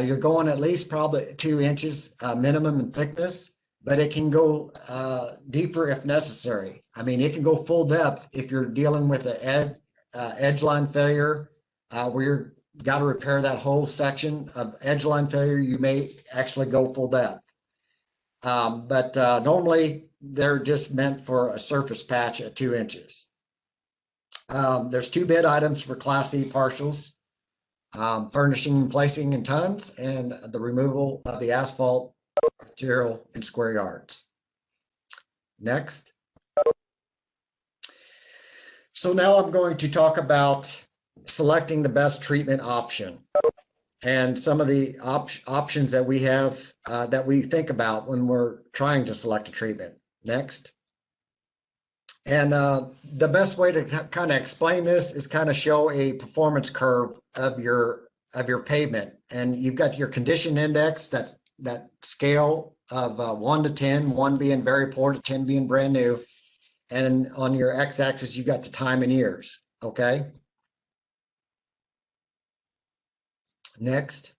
You're going at least probably 2 inches minimum in thickness, but it can go deeper if necessary. I mean, it can go full depth if you're dealing with an edge line failure where you're got to repair that whole section of edge line failure. You may actually go full depth. But normally they're just meant for a surface patch at 2 inches. There's 2 bid items for Class C partials: furnishing and placing in tons, and the removal of the asphalt material in square yards. Next. So now I'm going to talk about selecting the best treatment option and some of the options that we have that we think about when we're trying to select a treatment. Next. And the best way to kind of explain this is kind of show a performance curve of your pavement. And you've got your condition index, that scale of 1 to 10, 1 being very poor to 10 being brand new. And on your x-axis, you got the time in years. Okay. Next.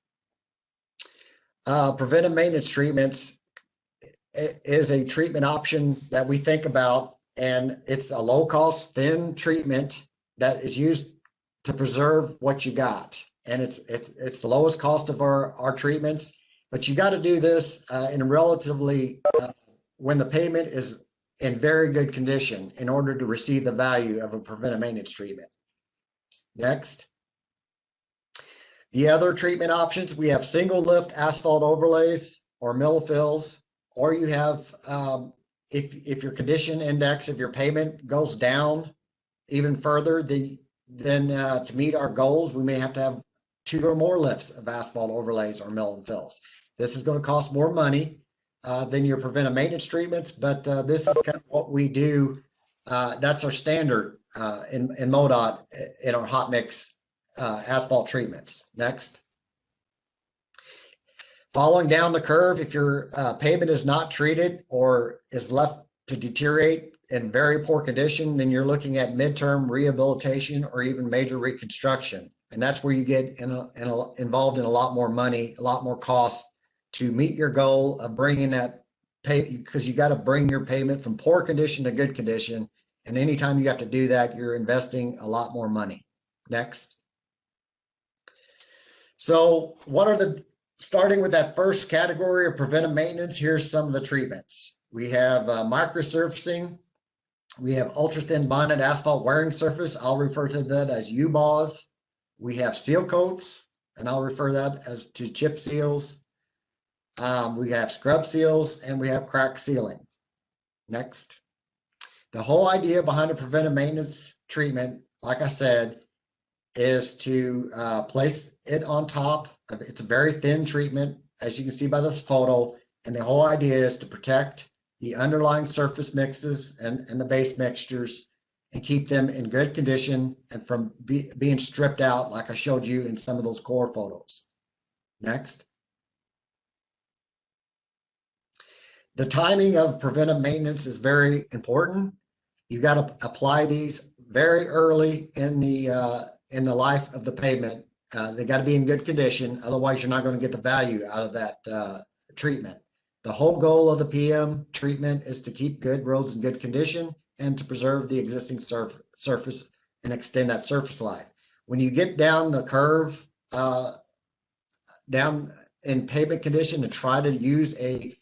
Preventive maintenance treatments is a treatment option that we think about, and it's a low-cost, thin treatment that is used to preserve what you got. And it's the lowest cost of our treatments, but you got to do this in relatively when the pavement is in very good condition in order to receive the value of a preventive maintenance treatment. Next. The other treatment options, we have single lift asphalt overlays or mill fills, or you have, if your condition index of your pavement goes down even further, then to meet our goals, we may have to have 2 or more lifts of asphalt overlays or mill and fills. This is going to cost more money than your preventive maintenance treatments, but this is kind of what we do. That's our standard in MoDOT in our hot mix asphalt treatments. Next. Following down the curve, if your pavement is not treated or is left to deteriorate in very poor condition, then you're looking at midterm rehabilitation or even major reconstruction. And that's where you get involved in a lot more money, a lot more cost to meet your goal of bringing that because you got to bring your pavement from poor condition to good condition. And anytime you have to do that, you're investing a lot more money. Next. So starting with that first category of preventive maintenance, here's some of the treatments. We have microsurfacing. We have ultra thin bonded asphalt wearing surface. I'll refer to that as U-BAWs. We have seal coats, and I'll refer that as to chip seals. We have scrub seals, and we have crack sealing. Next. The whole idea behind a preventive maintenance treatment, like I said, is to place it on top. It's a very thin treatment, as you can see by this photo. And the whole idea is to protect the underlying surface mixes and the base mixtures and keep them in good condition and from being stripped out like I showed you in some of those core photos. Next. The timing of preventive maintenance is very important. You got to apply these very early in the life of the pavement. They got to be in good condition. Otherwise, you're not going to get the value out of that treatment. The whole goal of the PM treatment is to keep good roads in good condition and to preserve the existing surface and extend that surface life. When you get down the curve, down in pavement condition and try to use a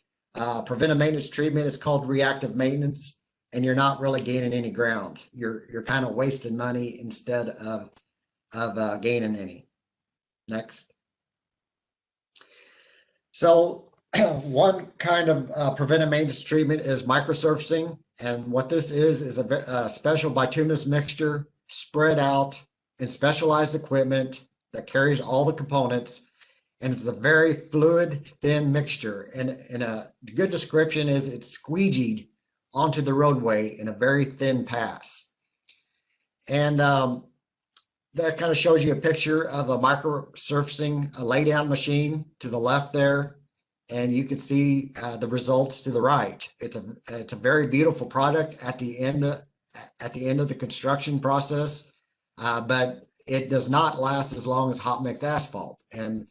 preventive maintenance treatment, it's called reactive maintenance, and you're not really gaining any ground. You're kind of wasting money instead of gaining any. Next. So one kind of preventive maintenance treatment is microsurfacing. And what this is a special bituminous mixture spread out in specialized equipment that carries all the components. And it's a very fluid, thin mixture. And a good description is it's squeegeed onto the roadway in a very thin pass. And that kind of shows you a picture of a microsurfacing laydown machine to the left there. And you can see the results to the right. It's a very beautiful product at the end of the construction process, but it does not last as long as hot mix asphalt. And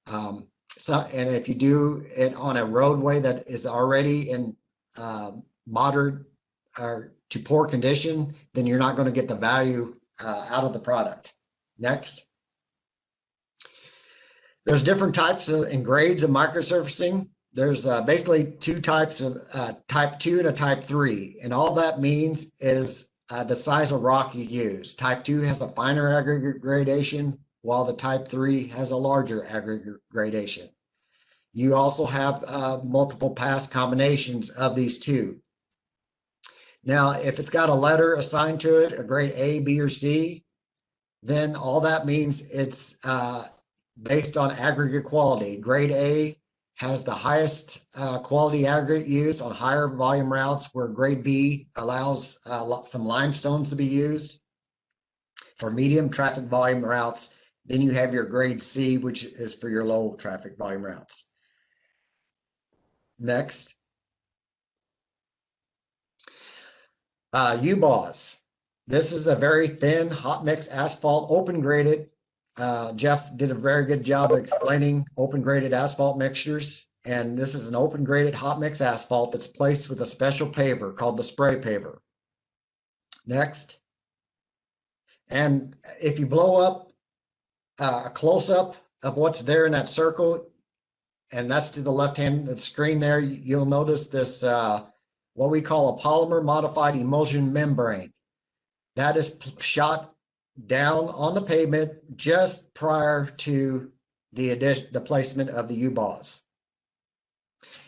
if you do it on a roadway that is already in moderate or to poor condition, then you're not going to get the value out of the product. Next. There's different types and grades of microsurfacing. There's basically two types of type 2 and a type 3. And all that means is the size of rock you use. Type 2 has a finer aggregate gradation, while the type 3 has a larger aggregate gradation. You also have multiple pass combinations of these two. Now, if it's got a letter assigned to it, a grade A, B, or C, then all that means it's based on aggregate quality. Grade A has the highest quality aggregate used on higher volume routes, where grade B allows some limestones to be used for medium traffic volume routes. Then you have your grade C, which is for your low traffic volume routes. Next. U-Boss. This is a very thin hot mix asphalt, open graded. Jeff did a very good job of explaining open graded asphalt mixtures. And this is an open graded hot mix asphalt that's placed with a special paver called the spray paver. Next. And if you blow up a close up of what's there in that circle, and that's to the left hand of the screen there, you'll notice this, what we call a polymer modified emulsion membrane. That is shot down on the pavement just prior to the placement of the U-Boss.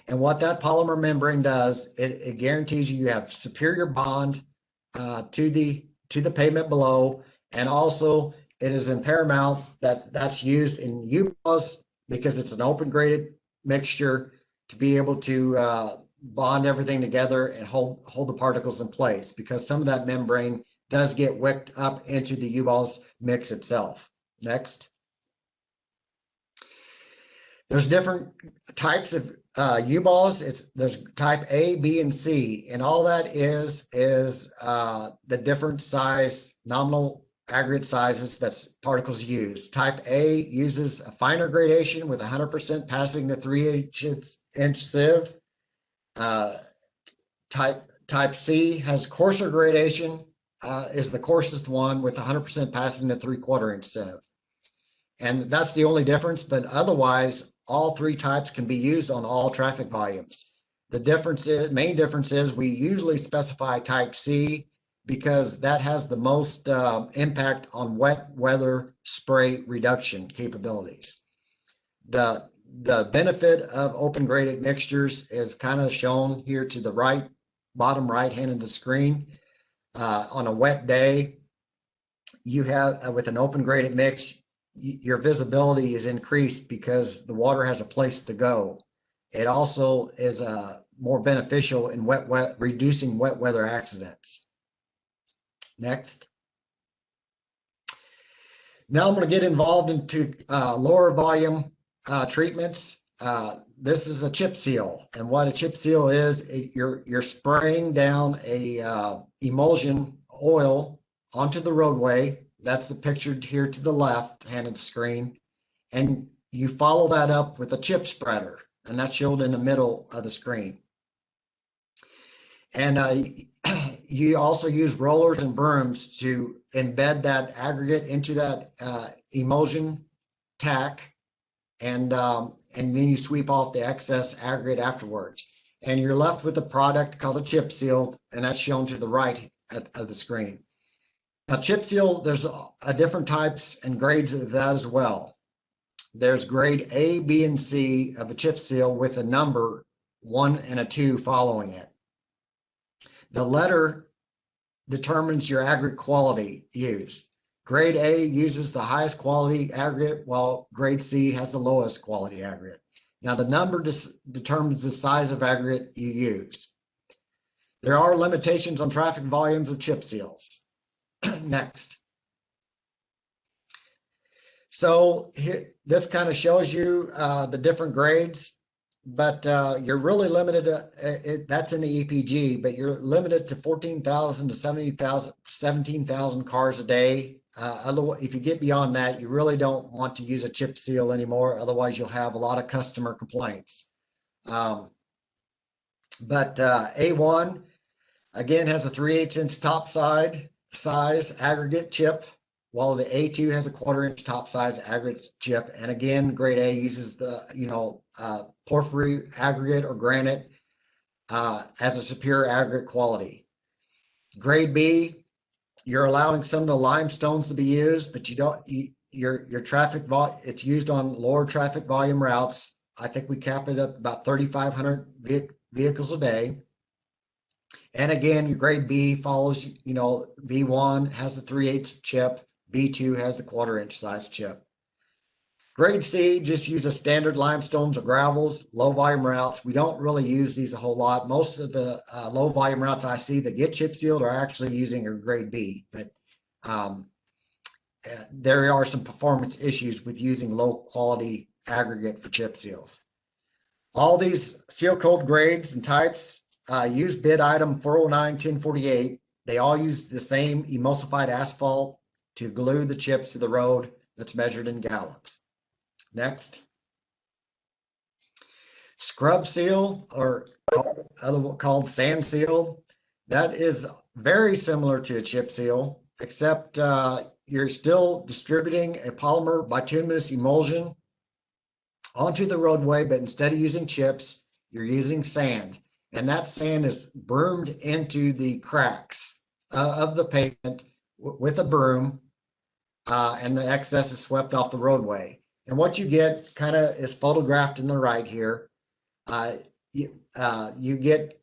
And what that polymer membrane does, it guarantees you have superior bond to the pavement below, and also it is in paramount that that's used in U-Boss because it's an open graded mixture to be able to bond everything together and hold the particles in place, because some of that membrane does get wicked up into the U-Boss mix itself. Next. There's different types of U-Boss. There's type A, B, and C, and all that is the different size, nominal aggregate sizes that particles use. Type A uses a finer gradation with 100% passing the 3/8" sieve. Type C has coarser gradation, is the coarsest one with 100% passing the 3/4" sieve. And that's the only difference, but otherwise, all three types can be used on all traffic volumes. The main difference is we usually specify type C because that has the most impact on wet weather spray reduction capabilities. The benefit of open graded mixtures is kind of shown here to the right, bottom right hand of the screen. On a wet day, you have with an open graded mix, your visibility is increased because the water has a place to go. It also is more beneficial in reducing wet weather accidents. Next. Now I'm going to get involved into lower volume treatments. This is a chip seal, and what a chip seal is, you're spraying down a emulsion oil onto the roadway. That's the pictured here to the left hand of the screen, and you follow that up with a chip spreader, and that's shown in the middle of the screen. And you also use rollers and brooms to embed that aggregate into that emulsion tack, and then you sweep off the excess aggregate afterwards. And you're left with a product called a chip seal, and that's shown to the right of the screen. Now, chip seal, there's different types and grades of that as well. There's grade A, B, and C of a chip seal with a number 1 and a 2 following it. The letter determines your aggregate quality used. Grade A uses the highest quality aggregate, while grade C has the lowest quality aggregate. Now, the number determines the size of aggregate you use. There are limitations on traffic volumes of chip seals. Next. So here, this kind of shows you the different grades, but you're really limited to, that's in the EPG, but you're limited to 14,000 to 17,000 cars a day. If you get beyond that, you really don't want to use a chip seal anymore. Otherwise, you'll have a lot of customer complaints. But A1, again, has a 3/8 inch top size aggregate chip, while the A2 has a 1/4 inch top size aggregate chip. And again, grade A uses the, porphyry aggregate or granite as a superior aggregate quality. Grade B, you're allowing some of the limestones to be used, but your traffic it's used on lower traffic volume routes. I think we cap it up about 3,500 vehicles a day. And again, your grade B follows, B1 has the 3/8 chip, B2 has the 1/4 inch size chip. Grade C just uses standard limestones or gravels, low volume routes. We don't really use these a whole lot. Most of the low volume routes I see that get chip sealed are actually using a grade B, but there are some performance issues with using low quality aggregate for chip seals. All these seal code grades and types use bid item 409-1048. They all use the same emulsified asphalt to glue the chips to the road that's measured in gallons. Next. Scrub seal, or called sand seal, that is very similar to a chip seal, except you're still distributing a polymer bituminous emulsion onto the roadway, but instead of using chips, you're using sand. And that sand is broomed into the cracks of the pavement with a broom, and the excess is swept off the roadway. And what you get kind of is photographed in the right here. You get,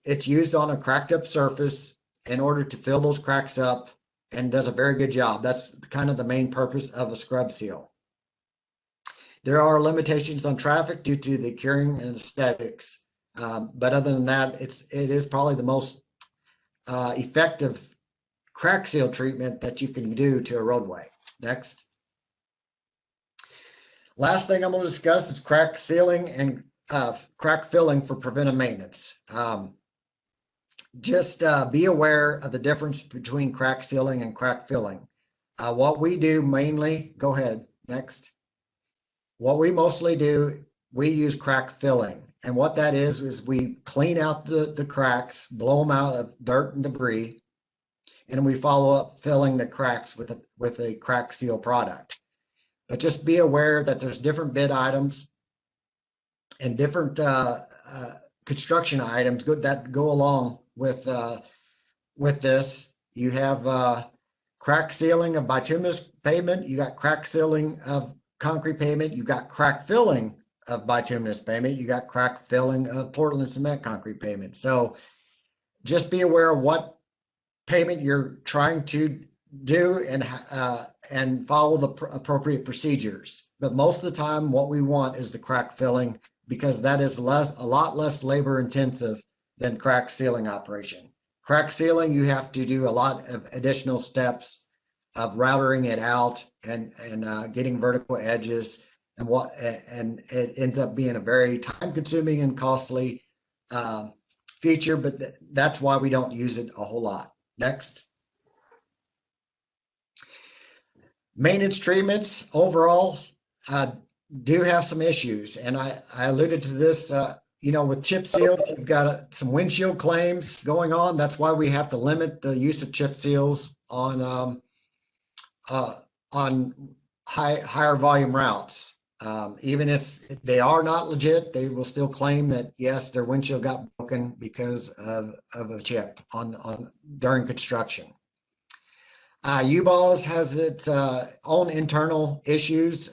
it's used on a cracked up surface in order to fill those cracks up, and does a very good job. That's kind of the main purpose of a scrub seal. There are limitations on traffic due to the curing and aesthetics. But other than that, it is probably the most effective crack seal treatment that you can do to a roadway. Next. Last thing I'm going to discuss is crack sealing and crack filling for preventive maintenance. Just be aware of the difference between crack sealing and crack filling. What we do mainly, go ahead, next. What we mostly do, we use crack filling. And what that is we clean out the cracks, blow them out of dirt and debris, and we follow up filling the cracks with a crack seal product. But just be aware that there's different bid items and different construction items that go along with this. You have crack sealing of bituminous pavement. You got crack sealing of concrete pavement. You got crack filling of bituminous pavement. You got crack filling of Portland cement concrete pavement. So just be aware of what pavement you're trying to do and follow the appropriate procedures. But most of the time, what we want is the crack filling, because that is a lot less labor intensive than crack sealing operation. Crack sealing, you have to do a lot of additional steps of routering it out and getting vertical edges, and it ends up being a very time consuming and costly feature, but that's why we don't use it a whole lot. Next. Maintenance treatments overall do have some issues, and I alluded to this with chip seals, you've got some windshield claims going on. That's why we have to limit the use of chip seals on higher volume routes. Even if they are not legit, they will still claim that yes, their windshield got broken because of a chip during construction. U-Balls has its own internal issues.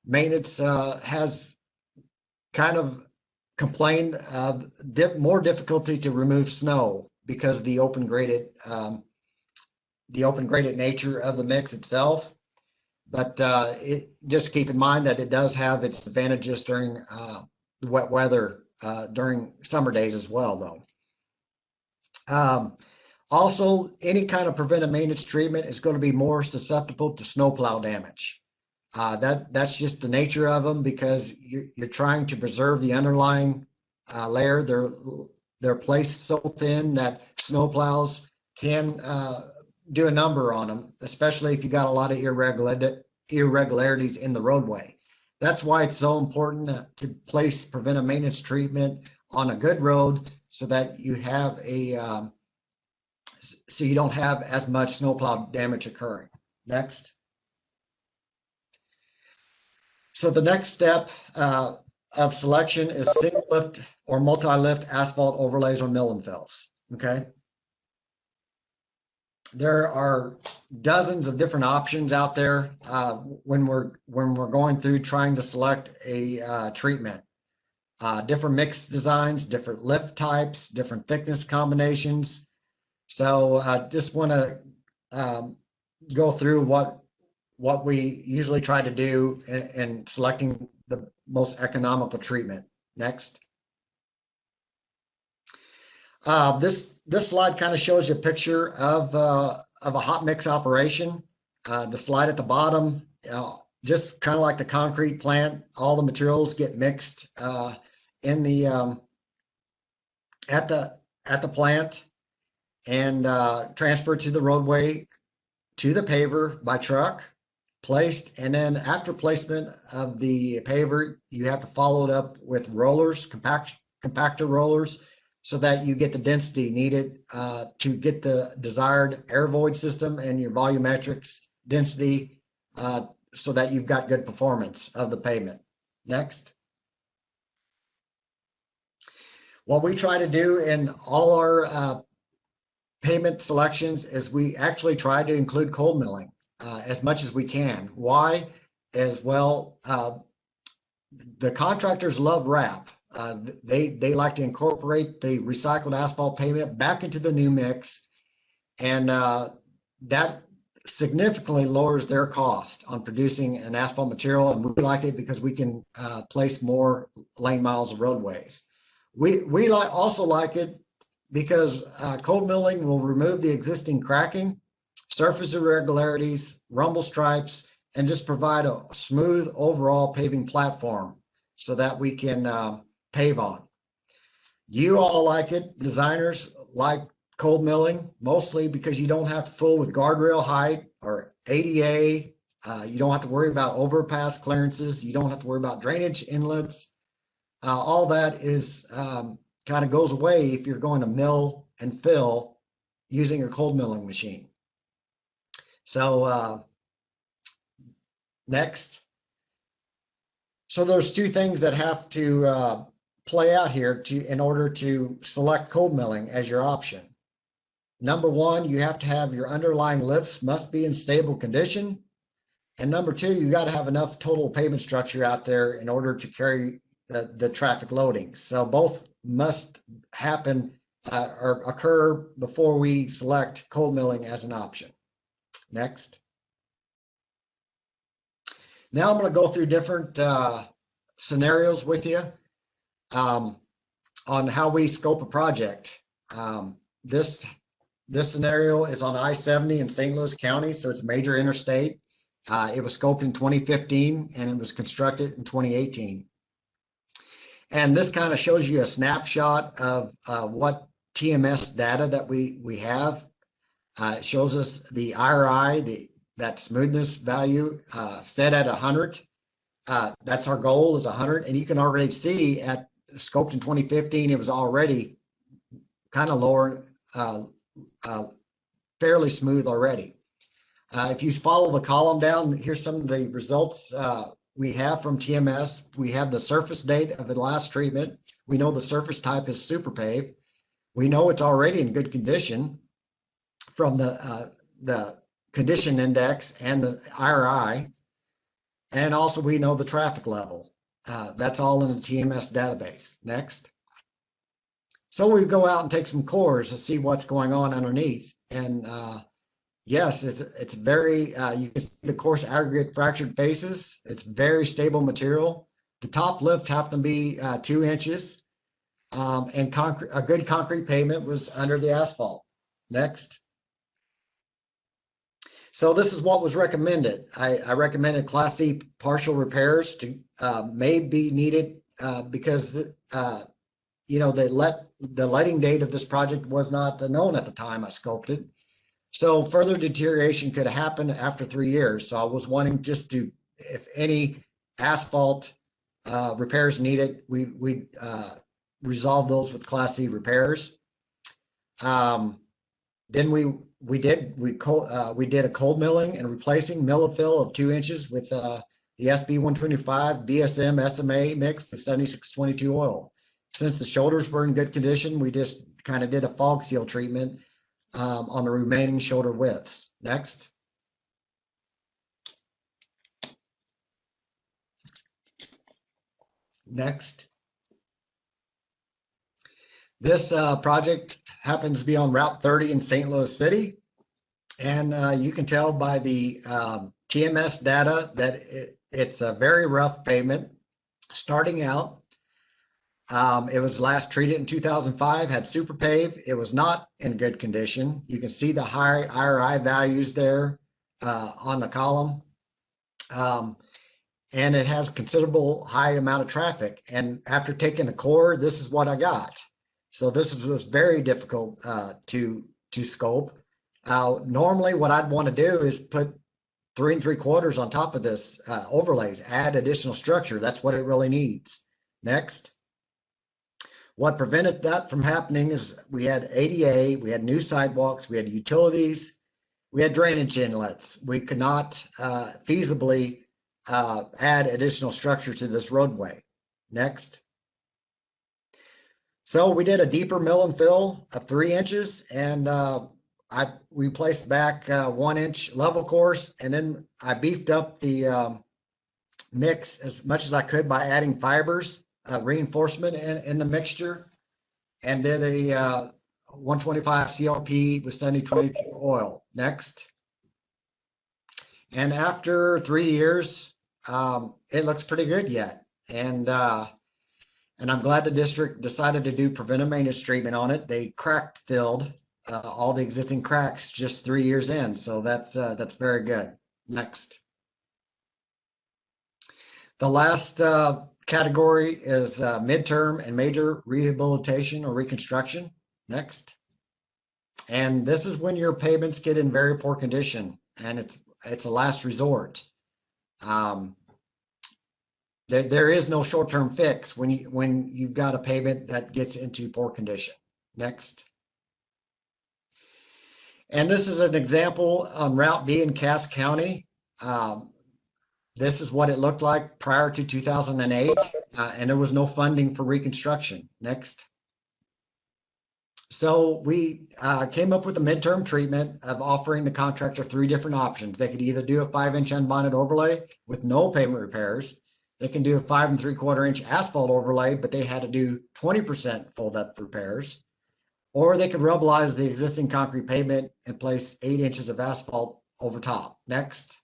Maintenance has kind of complained of more difficulty to remove snow because of the open graded nature of the mix itself. But just keep in mind that it does have its advantages during the wet weather during summer days as well, though. Also, any kind of preventive maintenance treatment is going to be more susceptible to snowplow damage. That's just the nature of them because you're trying to preserve the underlying layer. They're placed so thin that snowplows can do a number on them, especially if you got a lot of irregularities in the roadway. That's why it's so important to place preventive maintenance treatment on a good road so that you have so you don't have as much snowplow damage occurring. Next. So the next step of selection is single lift or multi-lift asphalt overlays or mill and fills. Okay. There are dozens of different options out there when we're going through trying to select a treatment. Different mix designs, different lift types, different thickness combinations. So just want to go through what we usually try to do in selecting the most economical treatment. Next. This slide kind of shows you a picture of a hot mix operation. The slide at the bottom, just kind of like the concrete plant, all the materials get mixed in the at the plant and transferred to the roadway to the paver by truck, placed, and then after placement of the paver, you have to follow it up with rollers, compactor rollers, so that you get the density needed to get the desired air void system and your volumetrics density so that you've got good performance of the pavement. Next. What we try to do in all our pavement selections is we actually try to include cold milling as much as we can. Why? As well, the contractors love wrap. They like to incorporate the recycled asphalt pavement back into the new mix, and that significantly lowers their cost on producing an asphalt material. And we like it because we can place more lane miles of roadways. We also like it because cold milling will remove the existing cracking, surface irregularities, rumble stripes, and just provide a smooth overall paving platform so that we can pave on. You all like it. Designers like cold milling, mostly because you don't have to fool with guardrail height or ADA. You don't have to worry about overpass clearances. You don't have to worry about drainage inlets. All that is kind of goes away if you're going to mill and fill using a cold milling machine. So next. So there's two things that have to play out here in order to select cold milling as your option. Number one, you have to have your underlying lifts must be in stable condition. And number two, you got to have enough total pavement structure out there in order to carry the traffic loading. So both must happen or occur before we select cold milling as an option. Next. Now I'm going to go through different scenarios with you on how we scope a project. This scenario is on I-70 in St. Louis County, so it's a major interstate. It was scoped in 2015 and it was constructed in 2018. And this kind of shows you a snapshot of what TMS data that we have. It shows us the IRI, that smoothness value set at 100. That's our goal is 100. And you can already see at scoped in 2015, it was already kind of lower, fairly smooth already. If you follow the column down, here's some of the results we have from TMS. We have the surface date of the last treatment. We know the surface type is super pave. We know it's already in good condition from the condition index and the IRI. And also we know the traffic level. That's all in the TMS database. Next. So we go out and take some cores to see what's going on underneath. And yes, it's very, you can see the coarse aggregate fractured faces. It's very stable material. The top lift happened to be 2 inches, and a good concrete pavement was under the asphalt. Next. So this is what was recommended. I recommended Class C partial repairs to may be needed because you know the lighting date of this project was not known at the time I scoped it. So further deterioration could happen after 3 years. So I was wanting just to, if any asphalt repairs needed, we resolve those with Class C repairs. Then we did a cold milling and replacing fill of 2 inches with the SB 125 BSM SMA mix with 7622 oil. Since the shoulders were in good condition, we just kind of did a fog seal treatment on the remaining shoulder widths. Next. Next. This project happens to be on Route 30 in St. Louis City. And you can tell by the TMS data that it's a very rough pavement. Starting out, it was last treated in 2005, had super pave. It was not in good condition. You can see the high IRI values there on the column. And it has considerable high amount of traffic. And after taking the core, this is what I got. So this was very difficult to scope. Normally what I'd want to do is put 3 3/4 on top of this overlays, add additional structure. That's what it really needs. Next. What prevented that from happening is we had ADA, we had new sidewalks, we had utilities, we had drainage inlets. We could not feasibly add additional structure to this roadway. Next. So we did a deeper mill and fill of 3 inches, and we placed back 1 inch level course, and then I beefed up the mix as much as I could by adding fibers, reinforcement in the mixture, and did a 125 CLP with 7022 oil. Next. And after 3 years, it looks pretty good yet. And I'm glad the district decided to do preventive maintenance treatment on it. They crack filled all the existing cracks just 3 years in. So that's very good. Next. The last category is midterm and major rehabilitation or reconstruction. Next. And this is when your pavements get in very poor condition, and it's a last resort. There is no short-term fix when you've got a pavement that gets into poor condition. Next. And this is an example on Route B in Cass County. This is what it looked like prior to 2008, and there was no funding for reconstruction. Next. So we came up with a midterm treatment of offering the contractor 3 different options. They could either do a 5-inch unbonded overlay with no pavement repairs. They can do a 5 3/4-inch asphalt overlay, but they had to do 20% full depth repairs. Or they could rubblize the existing concrete pavement and place 8 inches of asphalt over top. Next.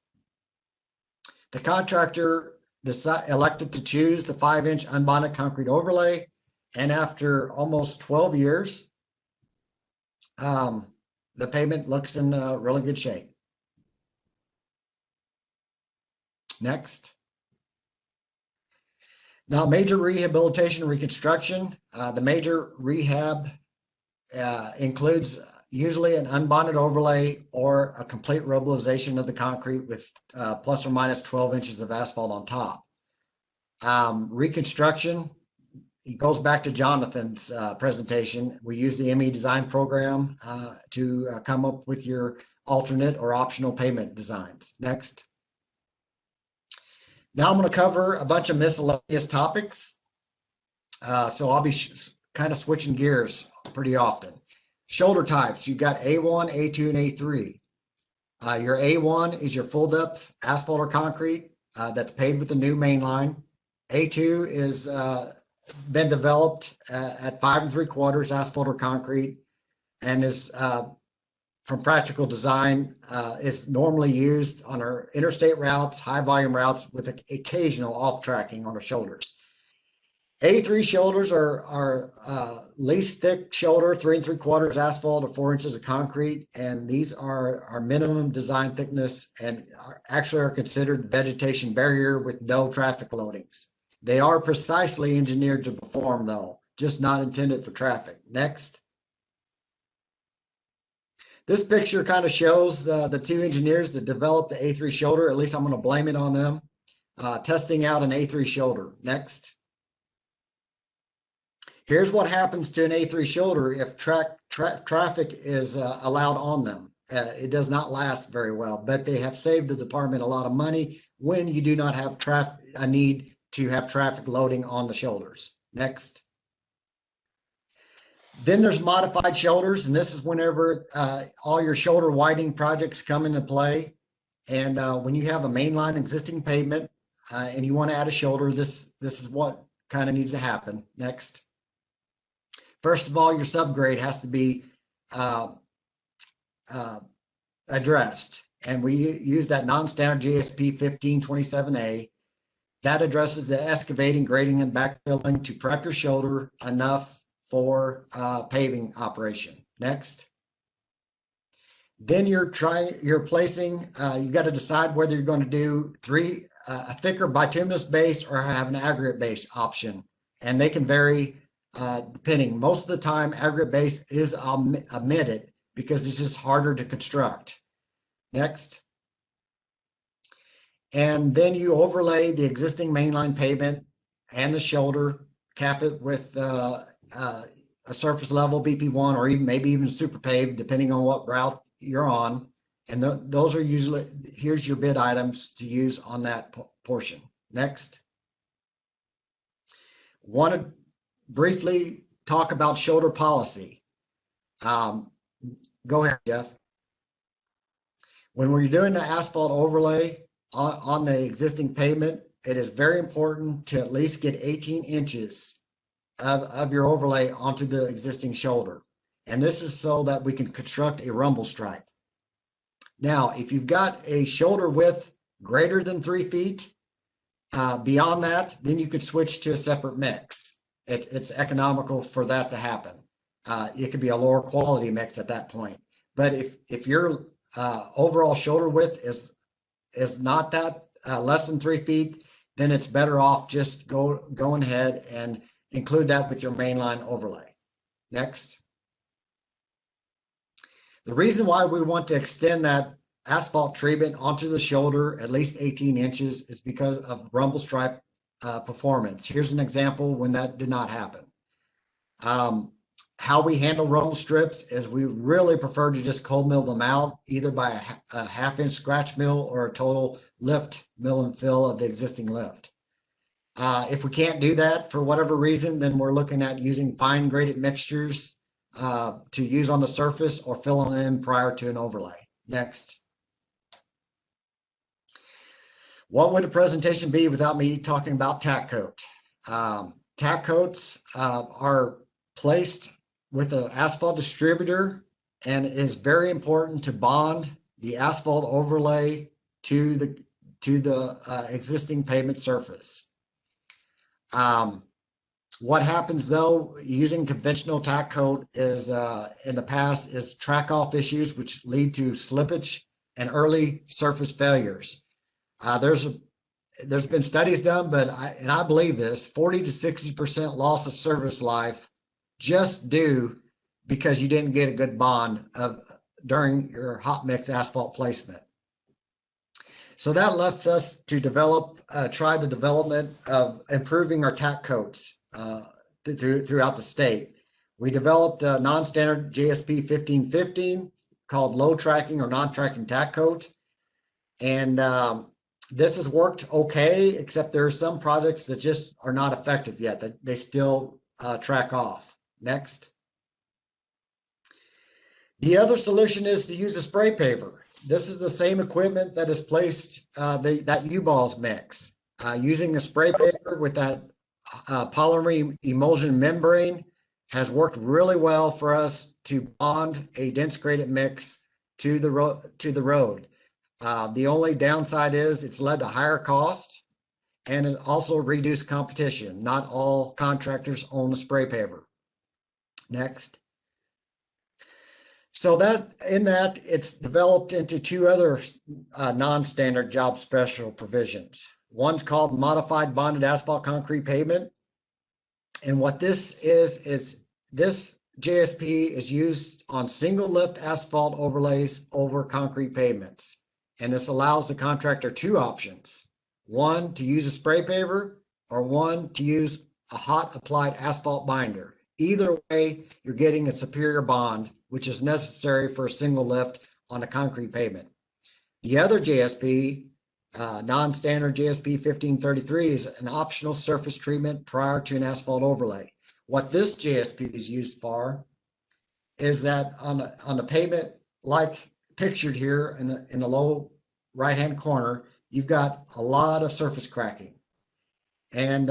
The contractor elected to choose the 5-inch unbonded concrete overlay, and after almost 12 years, the pavement looks in really good shape. Next. Now, major rehabilitation and reconstruction. The major rehab includes usually an unbonded overlay or a complete rubblization of the concrete with plus or minus 12 inches of asphalt on top. Reconstruction it goes back to Jonathan's presentation. We use the ME design program to come up with your alternate or optional pavement designs. Next. Now I'm going to cover a bunch of miscellaneous topics. So I'll be kind of switching gears pretty often. Shoulder types, you've got A1, A2, and A3. Your A1 is your full depth asphalt or concrete that's paved with a new main line. A2 is been developed at 5 3/4 asphalt or concrete and is from practical design is normally used on our interstate routes, high volume routes with occasional off tracking on our shoulders. A3 shoulders are least thick shoulder, 3 3/4 asphalt or 4 inches of concrete, and these are our minimum design thickness and actually are considered vegetation barrier with no traffic loadings. They are precisely engineered to perform though, just not intended for traffic. Next. This picture kind of shows the two engineers that developed the A3 shoulder, at least I'm going to blame it on them, testing out an A3 shoulder. Next. Here's what happens to an A3 shoulder if traffic is allowed on them. It does not last very well, but they have saved the department a lot of money when you do not have a need to have traffic loading on the shoulders. Next. Then there's modified shoulders, and this is whenever all your shoulder widening projects come into play. And when you have a mainline existing pavement and you want to add a shoulder, this is what kind of needs to happen. Next. First of all, your subgrade has to be addressed. And we use that non-standard GSP 1527A. That addresses the excavating, grading, and backfilling to prep your shoulder enough for paving operation. Next. Then you're placing, you got to decide whether you're going to do a thicker bituminous base or have an aggregate base option. And they can vary depending. Most of the time, aggregate base is omitted because it's just harder to construct. Next. And then you overlay the existing mainline pavement and the shoulder, cap it with a surface level BP1 or even maybe even super paved, depending on what route you're on. And those are usually, here's your bid items to use on that portion. Next. Want to briefly talk about shoulder policy. Go ahead, Jeff. When we're doing the asphalt overlay on the existing pavement, it is very important to at least get 18 inches of your overlay onto the existing shoulder. And this is so that we can construct a rumble stripe. Now, if you've got a shoulder width greater than 3 feet, beyond that, then you could switch to a separate mix. It's economical for that to happen. It could be a lower quality mix at that point. But if your overall shoulder width is not that less than 3 feet, then it's better off just going ahead and include that with your mainline overlay. Next. The reason why we want to extend that asphalt treatment onto the shoulder at least 18 inches is because of rumble stripe performance. Here's an example when that did not happen. How we handle rumble strips is we really prefer to just cold mill them out, either by a half-inch scratch mill or a total lift, mill and fill of the existing lift. If we can't do that for whatever reason, then we're looking at using fine graded mixtures to use on the surface or fill them in prior to an overlay. Next. What would a presentation be without me talking about tack coat? Tack coats are placed with an asphalt distributor, and it is very important to bond the asphalt overlay to the existing pavement surface. What happens though, using conventional tack coat is in the past is track off issues, which lead to slippage and early surface failures. There's been studies done, but I believe this, 40 to 60% loss of service life just due because you didn't get a good bond during your hot mix asphalt placement. So that left us to try the development of improving our tack coats. throughout the state. We developed a non-standard JSP 1515 called low tracking or non-tracking tack coat. And this has worked okay, except there are some projects that just are not effective yet, that they still track off. Next. The other solution is to use a spray paver. This is the same equipment that is placed that U-Balls mix. Using a spray paver with that polymer emulsion membrane has worked really well for us to bond a dense gradient mix to the road. The only downside is it's led to higher cost, and it also reduced competition. Not all contractors own a spray paver. Next. So it's developed into two other non-standard job special provisions. One's called modified bonded asphalt concrete pavement. And what this is this JSP is used on single lift asphalt overlays over concrete pavements. And this allows the contractor two options. One, to use a spray paver, or one, to use a hot applied asphalt binder. Either way, you're getting a superior bond, which is necessary for a single lift on a concrete pavement. The other JSP, non-standard JSP 1533, is an optional surface treatment prior to an asphalt overlay. What this JSP is used for is that on the pavement, like pictured here in the low right-hand corner, you've got a lot of surface cracking. And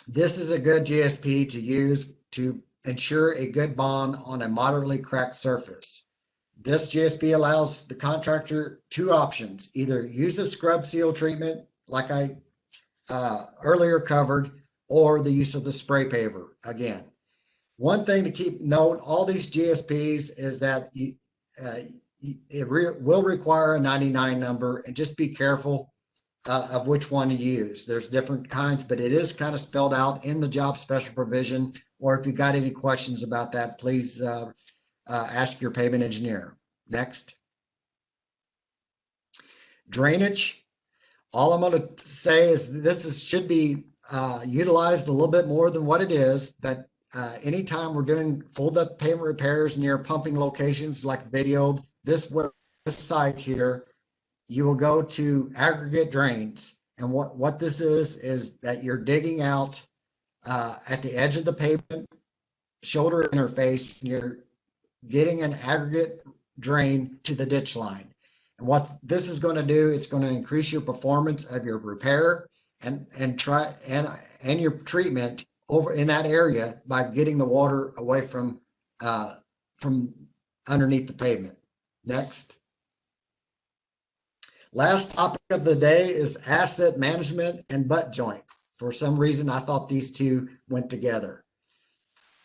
this is a good JSP to use to ensure a good bond on a moderately cracked surface. This JSP allows the contractor two options: either use a scrub seal treatment like I earlier covered, or the use of the spray paver again. One thing to keep note, all these JSPs is that will require a 99 number, and just be careful of which one to use. There's different kinds, but it is kind of spelled out in the job special provision. Or if you got any questions about that, please ask your pavement engineer. Next. Drainage. All I'm going to say is this should be utilized a little bit more than what it is, but anytime we're doing full depth pavement repairs near pumping locations like videoed, this site here, you will go to aggregate drains. And what this is that you're digging out at the edge of the pavement shoulder interface, and you're getting an aggregate drain to the ditch line. And what this is going to do, it's going to increase your performance of your repair and your treatment over in that area by getting the water away from underneath the pavement. Next. Last topic of the day is asset management and butt joints. For some reason, I thought these two went together.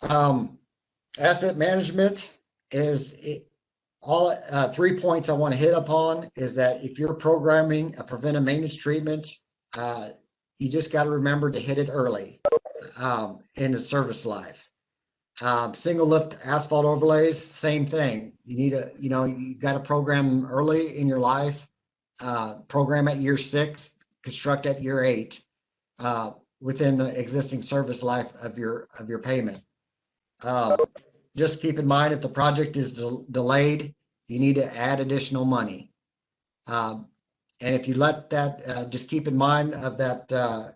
Asset management is all 3 points I want to hit upon is that if you're programming a preventive maintenance treatment, you just got to remember to hit it early in the service life. Single lift asphalt overlays, same thing. You need you got to program early in your life. Program at year 6, construct at year 8 within the existing service life of your payment. Just keep in mind, if the project is delayed, you need to add additional money. And if you let that, just keep in mind of that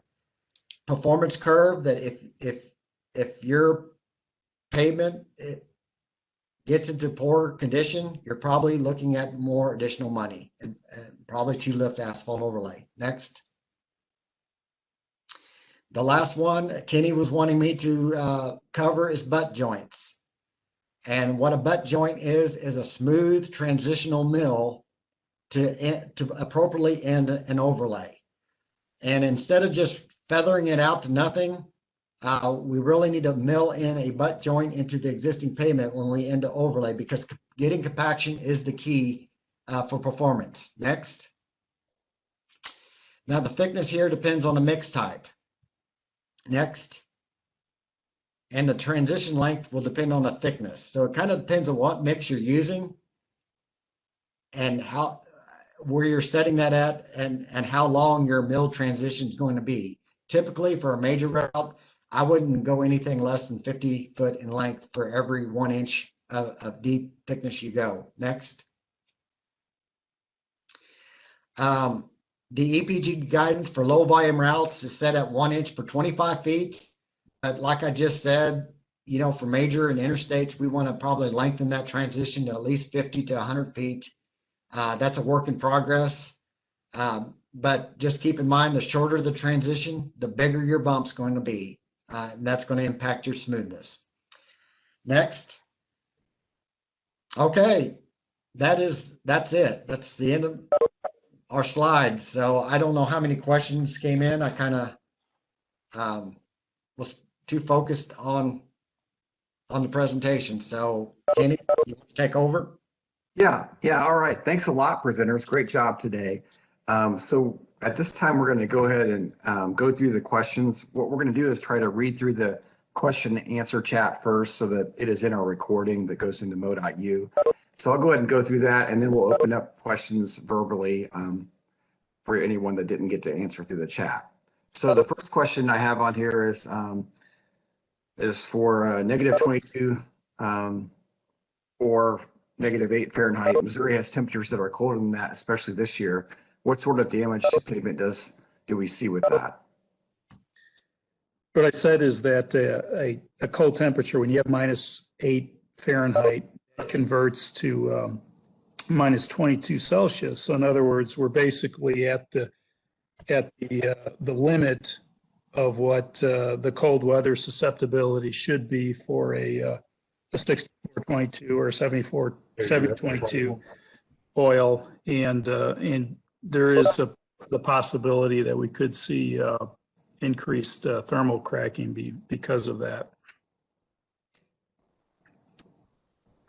performance curve, that if your pavement gets into poor condition, you're probably looking at more additional money, and probably 2 lift asphalt overlay. Next. The last one Kenny was wanting me to cover is butt joints. And what a butt joint is a smooth transitional mill to appropriately end an overlay. And instead of just feathering it out to nothing, we really need to mill in a butt joint into the existing pavement when we end the overlay, because getting compaction is the key for performance. Next. Now the thickness here depends on the mix type. Next. And the transition length will depend on the thickness. So it kind of depends on what mix you're using and where you're setting that at, and how long your mill transition is going to be. Typically for a major route, I wouldn't go anything less than 50 foot in length for every 1 inch of deep thickness you go. Next. The EPG guidance for low volume routes is set at 1 inch per 25 feet. But like I just said, you know, for major and interstates, we want to probably lengthen that transition to at least 50 to 100 feet. That's a work in progress. But just keep in mind, the shorter the transition, the bigger your bump's going to be. And that's going to impact your smoothness. Next. Okay, that's it. That's the end of our slides. So I don't know how many questions came in. I kind of was too focused on the presentation. So Kenny, you want to take over? Yeah. All right. Thanks a lot, presenters. Great job today. So at this time, we're going to go ahead and go through the questions. What we're going to do is try to read through the question and answer chat first so that it is in our recording that goes into Mo.U. So I'll go ahead and go through that, and then we'll open up questions verbally for anyone that didn't get to answer through the chat. So the first question I have on here is for -22 or -8 Fahrenheit. Missouri has temperatures that are colder than that, especially this year. What sort of damage to pavement do we see with that? What I said is that a cold temperature, when you have -8 Fahrenheit, it converts to -22 Celsius. So in other words, we're basically at the limit of what the cold weather susceptibility should be for a 6422 or 722 oil, and there is the possibility that we could see increased thermal cracking because of that.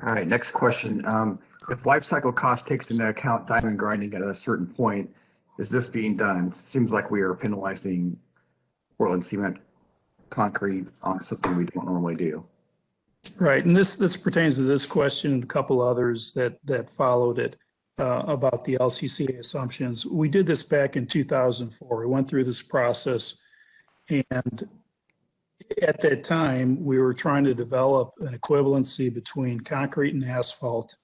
All right, next question. If life cycle cost takes into account diamond grinding at a certain point, is this being done? Seems like we are penalizing Portland cement concrete on something we don't normally do. Right, and this pertains to this question and a couple others that followed it about the LCCA assumptions. We did this back in 2004. We went through this process, and at that time, we were trying to develop an equivalency between concrete and asphalt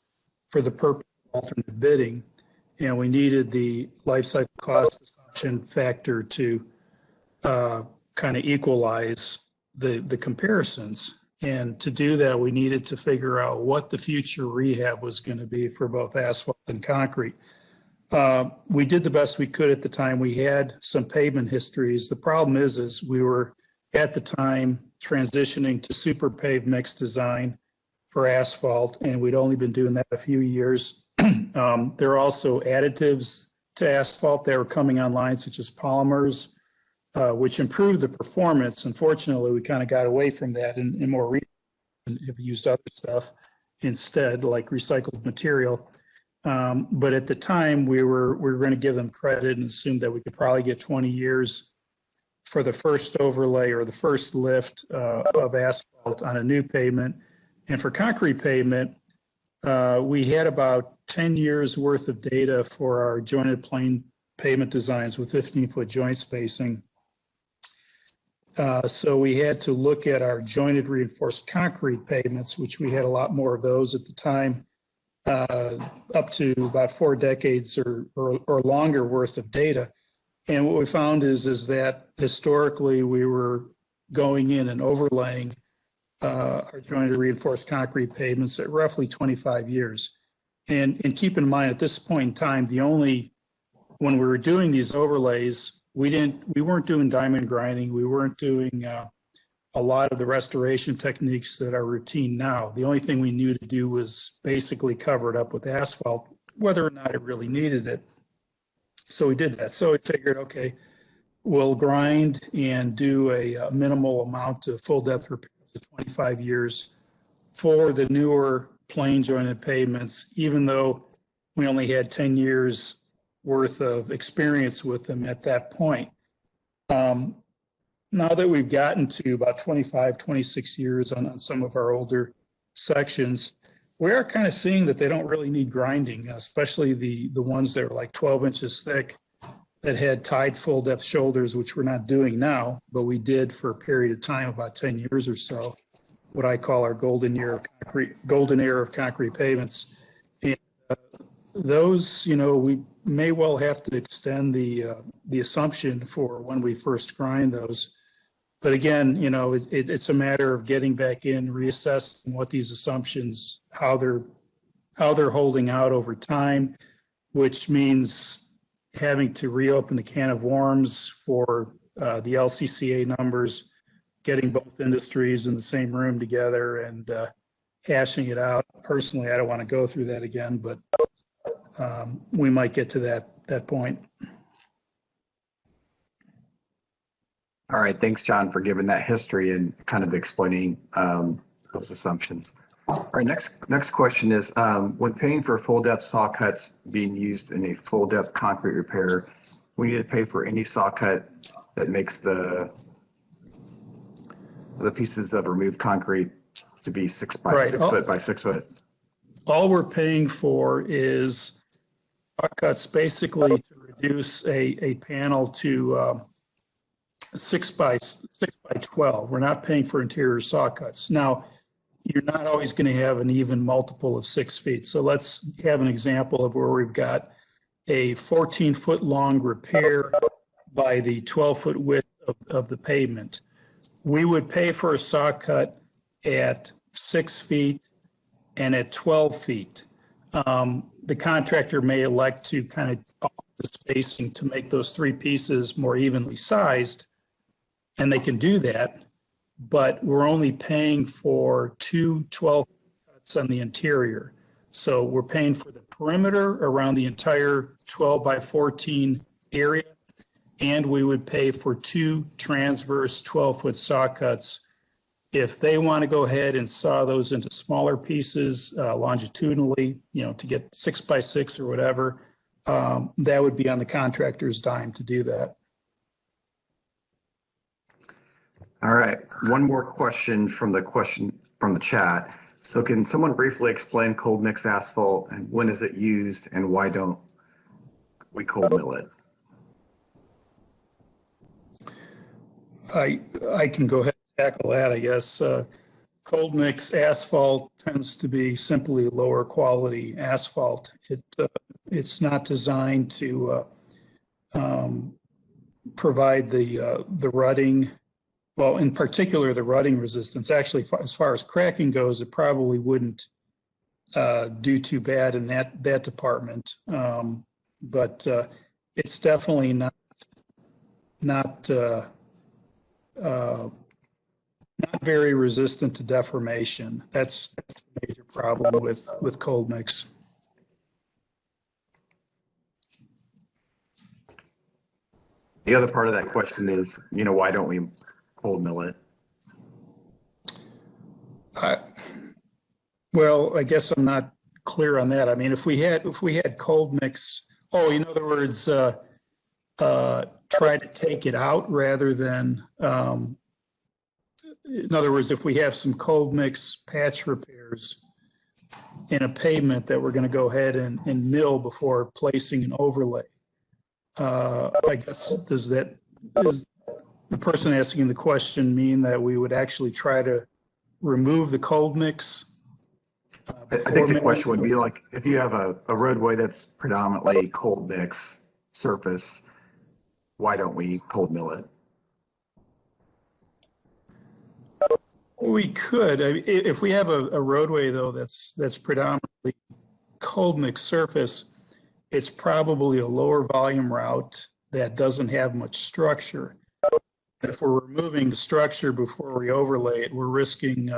for the purpose of alternate bidding, and we needed the life cycle cost assumption factor to kind of equalize the comparisons. And to do that, we needed to figure out what the future rehab was going to be for both asphalt and concrete. We did the best we could at the time. We had some pavement histories. The problem is we were at the time transitioning to super paved mix design for asphalt, and we'd only been doing that a few years. There are also additives to asphalt that were coming online, such as polymers, which improved the performance. Unfortunately, we kind of got away from that and more recently have used other stuff instead, like recycled material. But at the time, we were going to give them credit and assume that we could probably get 20 years for the first overlay or the first lift of asphalt on a new pavement. And for concrete pavement, we had about 10 years worth of data for our jointed plane pavement designs with 15-foot joint spacing. So we had to look at our jointed reinforced concrete pavements, which we had a lot more of those at the time, up to about 4 decades or longer worth of data. And what we found is that historically we were going in and overlaying our jointed reinforced concrete pavements at roughly 25 years. And keep in mind, at this point in time, when we were doing these overlays, we weren't doing diamond grinding. We weren't doing a lot of the restoration techniques that are routine now. The only thing we knew to do was basically cover it up with asphalt, whether or not it really needed it. So we did that. So we figured, okay, we'll grind and do a minimal amount of full depth repairs of 25 years for the newer plain jointed pavements, even though we only had 10 years worth of experience with them at that point. Now that we've gotten to about 25, 26 years on some of our older sections, we are kind of seeing that they don't really need grinding, especially the ones that are like 12 inches thick. that had tied full depth shoulders, which we're not doing now, but we did for a period of time, about 10 years or so, what I call our golden era of concrete pavements. And those, we may well have to extend the assumption for when we first grind those. But again, it's a matter of getting back in, reassessing what these assumptions, how they're holding out over time, which means having to reopen the can of worms for the LCCA numbers, getting both industries in the same room together and hashing it out. Personally, I don't want to go through that again, but we might get to that point. All right, thanks, John, for giving that history and kind of explaining those assumptions. All right, next question is, when paying for full depth saw cuts being used in a full depth concrete repair, we need to pay for any saw cut that makes the pieces of removed concrete to be 6 by 6 foot by 6 foot. All we're paying for is saw cuts, basically to reduce a panel to 6 by 12. We're not paying for interior saw cuts. Now, you're not always going to have an even multiple of 6 feet. So let's have an example of where we've got a 14-foot long repair by the 12-foot width of the pavement. We would pay for a saw cut at 6 feet and at 12 feet. The contractor may elect to kind of alter the spacing to make those 3 pieces more evenly sized, and they can do that, but we're only paying for 2 12 cuts on the interior. So we're paying for the perimeter around the entire 12 by 14 area, and we would pay for 2 transverse 12-foot saw cuts. If they want to go ahead and saw those into smaller pieces longitudinally, to get 6 by 6 or whatever, that would be on the contractor's dime to do that. All right, one more question from the chat. So can someone briefly explain cold mix asphalt and when is it used and why don't we cold mill it? I can go ahead and tackle that, I guess. Cold mix asphalt tends to be simply lower quality asphalt. It's not designed to provide the rutting. Well, in particular, the rutting resistance. Actually, as far as cracking goes, it probably wouldn't do too bad in that department. But it's definitely not very resistant to deformation. That's the major problem with cold mix. The other part of that question is, why don't we cold mill it? Well, I guess I'm not clear on that. I mean, if we had cold mix, in other words, try to take it out rather than, in other words, if we have some cold mix patch repairs in a pavement that we're going to go ahead and mill before placing an overlay, I guess, does the person asking the question mean that we would actually try to remove the cold mix? I think the question would be like, if you have a roadway that's predominantly cold mix surface, why don't we cold mill it? We could. If we have a roadway, though, that's predominantly cold mix surface, it's probably a lower volume route that doesn't have much structure. If we're removing the structure before we overlay it, we're risking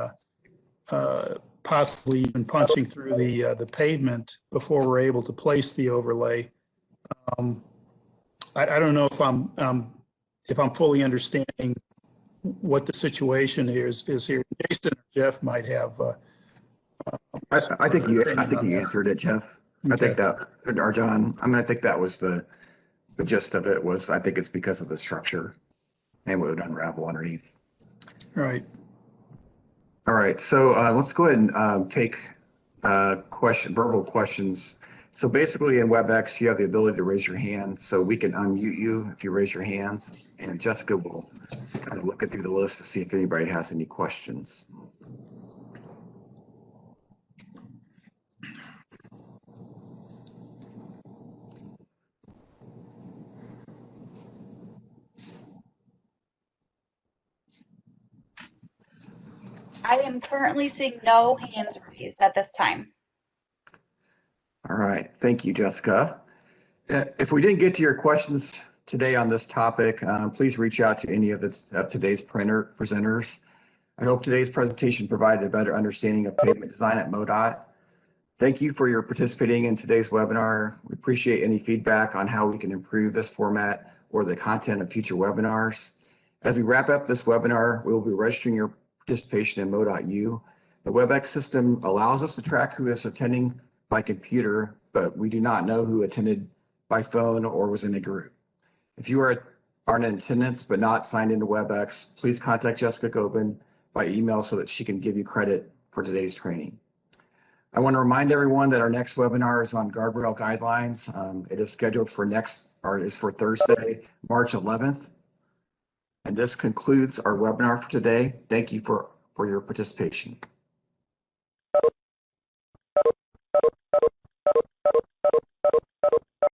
possibly even punching through the pavement before we're able to place the overlay. I don't know if I'm fully understanding what the situation is here. Jason or Jeff might have. I think you answered it, Jeff. Okay. I think that, or John, I think that was the gist of it. Was I think it's because of the structure and what would unravel underneath. Right. All right, so let's go ahead and take verbal questions. So basically in WebEx, you have the ability to raise your hand, so we can unmute you if you raise your hands, and Jessica will kind of look through the list to see if anybody has any questions. I am currently seeing no hands raised at this time. All right, thank you, Jessica. If we didn't get to your questions today on this topic, please reach out to any of today's presenters. I hope today's presentation provided a better understanding of pavement design at MoDOT. Thank you for your participating in today's webinar. We appreciate any feedback on how we can improve this format or the content of future webinars. As we wrap up this webinar, we will be registering your participation in MoDOT U. The WebEx system allows us to track who is attending by computer, but we do not know who attended by phone or was in a group. If you are in attendance but not signed into WebEx, please contact Jessica Gobin by email so that she can give you credit for today's training. I want to remind everyone that our next webinar is on guardrail guidelines. It is scheduled for Thursday, March 11th. And this concludes our webinar for today. Thank you for your participation.